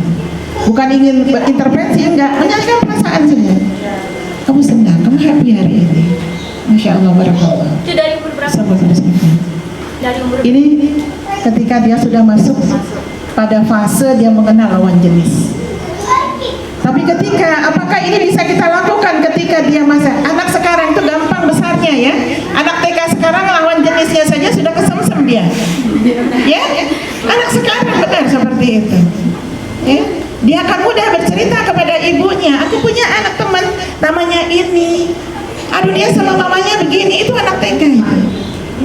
Bukan ingin intervensi, enggak, menanyakan perasaan saja. Kamu senang, kamu happy hari ini. Masya Allah, barakallah. Itu dari umur berapa? Dari umur Ini ketika dia sudah masuk pada fase dia mengenal lawan jenis. Tapi ketika, apakah ini bisa kita lakukan ketika dia masa anak sekarang itu gampang besarnya ya. Anak TK sekarang lawan jenisnya saja sudah kesemsem dia. Ya, anak sekarang benar seperti itu. Ya, dia akan mudah bercerita kepada ibunya. Aku punya anak teman namanya ini. Aduh dia sama mamanya begini, itu anak TK itu.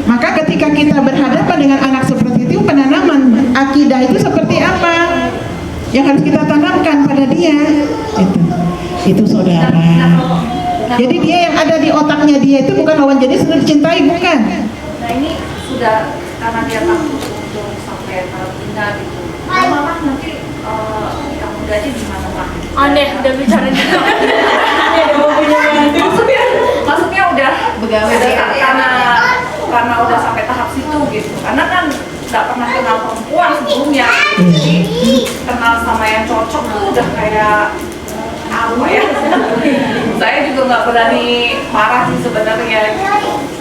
Maka ketika kita berhadapan dengan anak seperti itu, penanaman akidah itu seperti apa? Yang harus kita tanamkan pada dia itu saudara. Jadi dia yang ada di otaknya dia itu bukan lawan jenis untuk dicintai, bukan. Nah ini sudah karena dia takut untuk sampai pindah gitu. Mama nanti nikah muda aja gimana Pak? Aneh udah bicara gitu. Maksudnya udah karena udah sampai tahap situ gitu. Karena kan nggak pernah kenal perempuan sebelumnya, jadi kenal sama yang cocok tuh udah kayak apa ya? Saya juga nggak berani marah sih sebenarnya.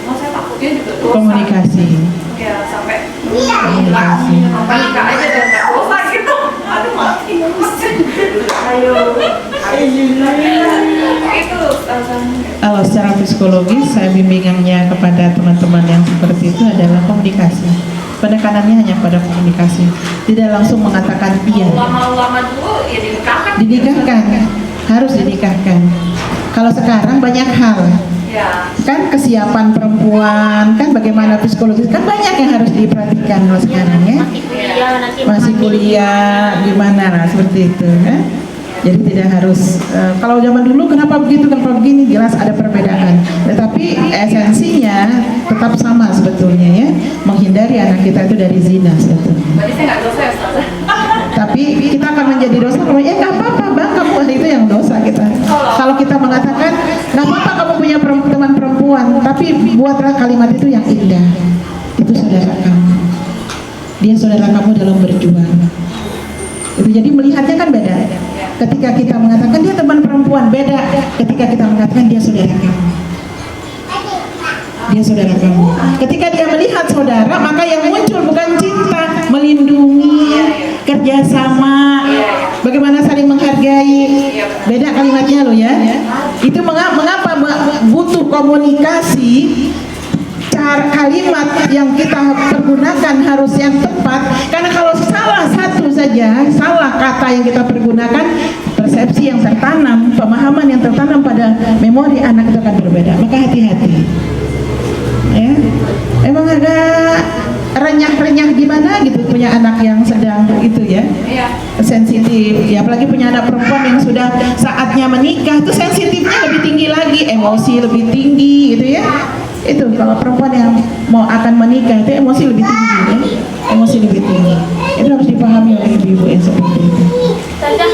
Cuma saya takutnya juga dosa. Komunikasi. Ya sampai komunikasi. Nikah aja dan nggak dosa gitu. Aduh mati. Ayo. Itu Kalau secara psikologis saya bimbingannya kepada teman-teman yang seperti itu adalah komunikasi. Penekanannya hanya pada komunikasi, tidak langsung mengatakan iya. Lama-lama dulu ya dinikahkan. Dinikahkan, harus dinikahkan. Kalau sekarang banyak hal, Ya. kan kesiapan perempuan, kan bagaimana psikologis, kan banyak yang harus diperhatikan kalau sekarang ya. Masih kuliah nanti. Masih kuliah, gimana lah seperti itu kan. Jadi tidak harus kalau zaman dulu kenapa begitu, kenapa begini, jelas ada perbedaan. Tetapi esensinya tetap sama sebetulnya ya, menghindari anak kita itu dari zina sebetulnya. Berarti saya nggak dosa ya Ustazah? Tapi kita akan menjadi dosa kalau ya nggak apa-apa bang, kamu itu yang dosa kita. Kalau kita mengatakan nggak apa-apa kamu punya teman perempuan, tapi buatlah kalimat itu yang indah. Itu saudara kamu, dia saudara kamu dalam berjuang. Itu jadi melihatnya kan beda. Ketika kita mengatakan dia teman perempuan, beda ketika kita mengatakan dia saudara kamu. Dia saudara kamu. Ketika dia melihat saudara, maka yang muncul bukan cinta, melindungi, kerjasama, bagaimana saling menghargai. Beda kalimatnya loh ya. Itu mengapa butuh komunikasi. Cara kalimat yang kita pergunakan harus yang tepat, karena kalau salah satu saja, salah kata yang kita pergunakan, persepsi yang tertanam, pemahaman yang tertanam pada memori anak itu akan berbeda. Maka hati-hati ya. Emang agak renyah-renyah gimana gitu punya anak yang sedang itu ya, sensitif ya, apalagi punya anak perempuan yang sudah saatnya menikah itu sensitifnya lebih tinggi lagi, emosi lebih tinggi gitu ya. Itu kalau perempuan yang mau akan menikah itu emosi lebih tinggi ya? Emosi lebih tinggi, itu harus dipahami oleh ibu-ibu yang seperti itu. Saja,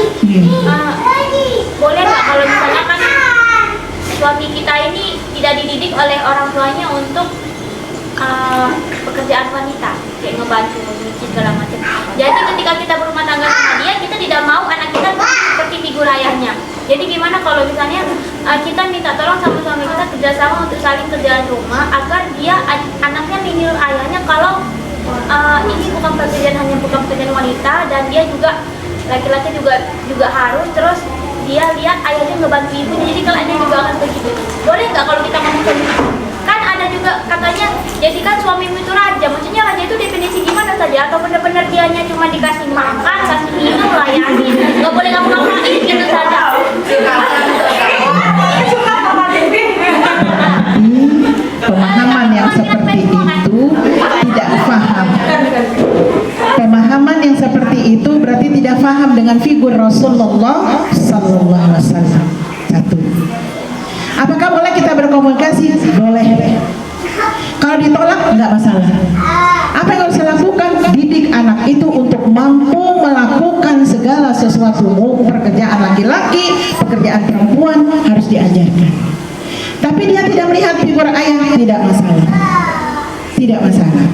boleh nggak kalau misalnya kan suami kita ini tidak dididik oleh orang tuanya untuk pekerjaan wanita, kayak ngebantu, nyuci segala macam. Jadi ketika kita berumah tangga sama dia, kita tidak mau anak kita seperti figur ayahnya. Jadi gimana kalau misalnya kita minta tolong sama suami kita kerjasama untuk saling kerjaan rumah, agar dia anaknya meniru ayahnya kalau ini bukan pekerjaan, hanya bukan pekerjaan wanita, dan dia juga laki-laki juga harus terus dia lihat ayahnya ngebantu ibunya, jadi kalau dia juga akan begitu. Boleh nggak kalau kita ngomong begitu? Kan ada juga katanya, jadikan suamimu itu raja. Maksudnya raja itu definisi gimana saja? Atau benar-benar dianya cuma dikasih makan, kasih minum, layani, nggak boleh ngapa-ngapain gitu saja. Pemahaman yang seperti itu tidak paham. Pemahaman yang seperti itu berarti tidak paham dengan figur Rasulullah Sallallahu Alaihi Wasallam. Satu. Apakah boleh kita berkomunikasi? Boleh. Kalau ditolak nggak masalah. Apa yang harus dilakukan? Didik anak itu untuk mampu melakukan segala sesuatu. Pekerjaan laki-laki, pekerjaan perempuan harus diajarkan. Tapi dia tidak melihat figur ayah, tidak masalah. Tidak masalah.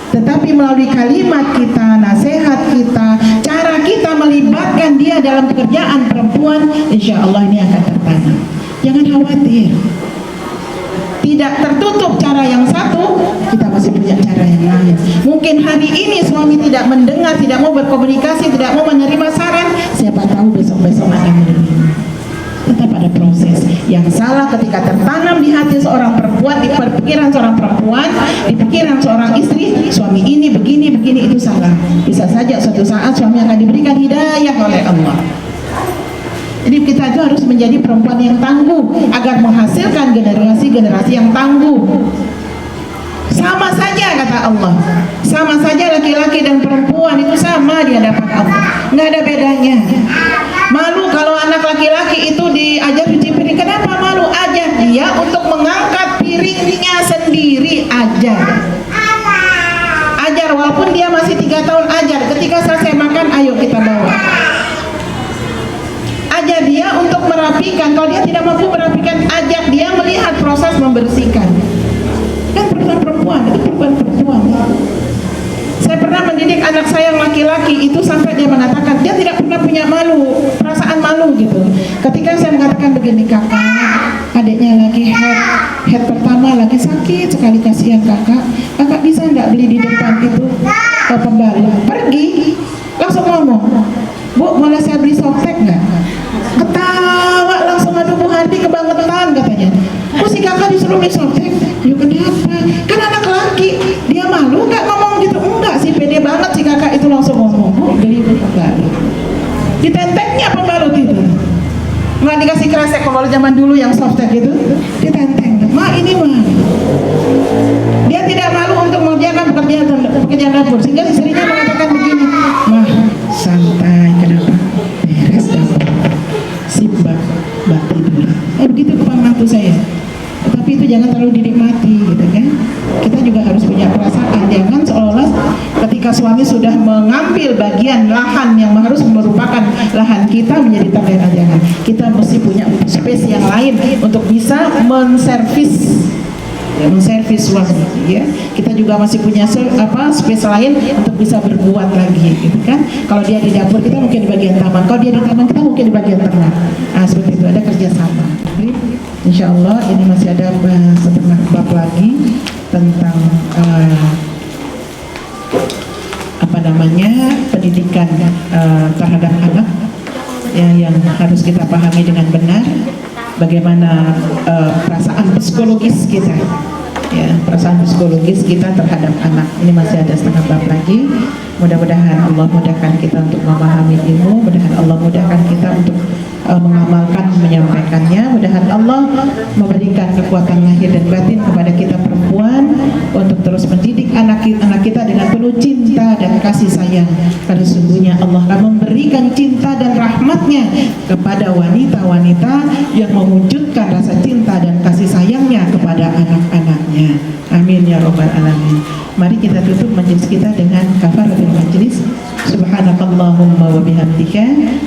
Tetapi melalui kalimat kita, nasihat kita, cara kita melibatkan dia dalam pekerjaan perempuan, insya Allah ini akan tertanam. Jangan khawatir. Tidak tertutup cara yang satu, kita masih punya cara yang lain. Mungkin hari ini suami tidak mendengar, tidak mau berkomunikasi, tidak mau menerima saran, siapa tahu besok-besok akan menerima. Tetap ada proses. Yang salah ketika tertanam di hati seorang perempuan, di pikiran seorang perempuan, di pikiran seorang istri, suami ini begini itu salah. Bisa saja suatu saat suami akan diberikan hidayah oleh Allah. Jadi kita itu harus menjadi perempuan yang tangguh agar menghasilkan generasi-generasi yang tangguh. Sama saja kata Allah, sama saja laki-laki dan perempuan itu sama di hadapan Allah, nggak ada bedanya. Malu kalau anak laki-laki itu diajar cuci piring, kenapa malu? Ajar dia untuk mengangkat piringnya sendiri, ajar walaupun dia masih 3 tahun, ajar. Ketika selesai makan, ayo kita bawa. Ajar dia untuk merapikan, kalau dia tidak mampu merapikan, ajak dia melihat proses membersihkan. Kan perempuan itu perempuan. Saya pernah mendidik anak saya yang laki-laki itu sampai dia mengatakan dia tidak pernah punya malu, perasaan malu gitu. Ketika saya mengatakan begini, kakak, adiknya lagi head pertama lagi sakit sekali, kasihan kakak bisa nggak beli di depan itu pembalut? Pergi langsung ngomong, Bu, boleh saya beli softtek nggak? Ketawa langsung, aduh Bu Hardi kebangetan katanya. Kok si kakak disuruh beli softtek? Ya kenapa? Kan anak laki, dia malu nggak ngomong gitu? Enggak sih, pede banget si kakak itu langsung ngomong, Bu beli pembalut. Ditentengnya pembalut itu, nggak dikasih kresek pembalut zaman dulu yang softtek itu, ditenteng. Ma ini mah, dia tidak malu untuk mengerjakan pekerjaan dapur, sehingga istrinya mengatakan begini, mah santai, kenapa? Beres dapur, sip bak tidur. Begitu ke mantu saya. Tapi itu jangan terlalu dinikmati gitu kan. Kita juga harus punya perasaan, jangan seolah-olah ketika suami sudah mengambil bagian lahan yang harus merupakan lahan kita menjadi terlena. Jangan, kita mesti punya space yang lain untuk bisa menservis suami ya. Kita juga masih punya space lain untuk bisa berbuat lagi gitu kan. Kalau dia di dapur, kita mungkin di bagian taman. Kalau dia di taman, kita mungkin di bagian tengah. Nah seperti itu, ada kerjasama. Insya Allah ini masih ada setengah bab lagi tentang pendidikan terhadap anak ya, yang harus kita pahami dengan benar. Bagaimana perasaan psikologis kita ya, perasaan psikologis kita terhadap anak. Ini masih ada setengah bab lagi. Mudah-mudahan Allah mudahkan kita untuk memahami ilmu, mudah-mudahan Allah mudahkan kita untuk mengamalkan, menyampaikannya. Mudah-mudahan Allah memberikan kekuatan lahir dan batin kepada kita perempuan untuk terus mendidik anak kita dengan penuh cinta dan kasih sayang, karena sesungguhnya Allah akan memberikan cinta dan rahmatnya kepada wanita-wanita yang mewujudkan rasa cinta dan kasih sayangnya kepada anak-anaknya. Amin ya rabbal alamin. Mari kita tutup majelis kita dengan kafaratul majlis. Subhanakallahumma wa bihamdika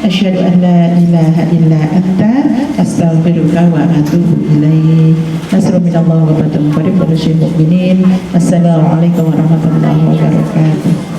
asyhadu an la ilaha illa anta astaghfiruka wa atubu ilaik. Nasrun minallahi wa fatun qarib wa basyiril mu'minin. Assalamualaikum warahmatullahi wabarakatuh.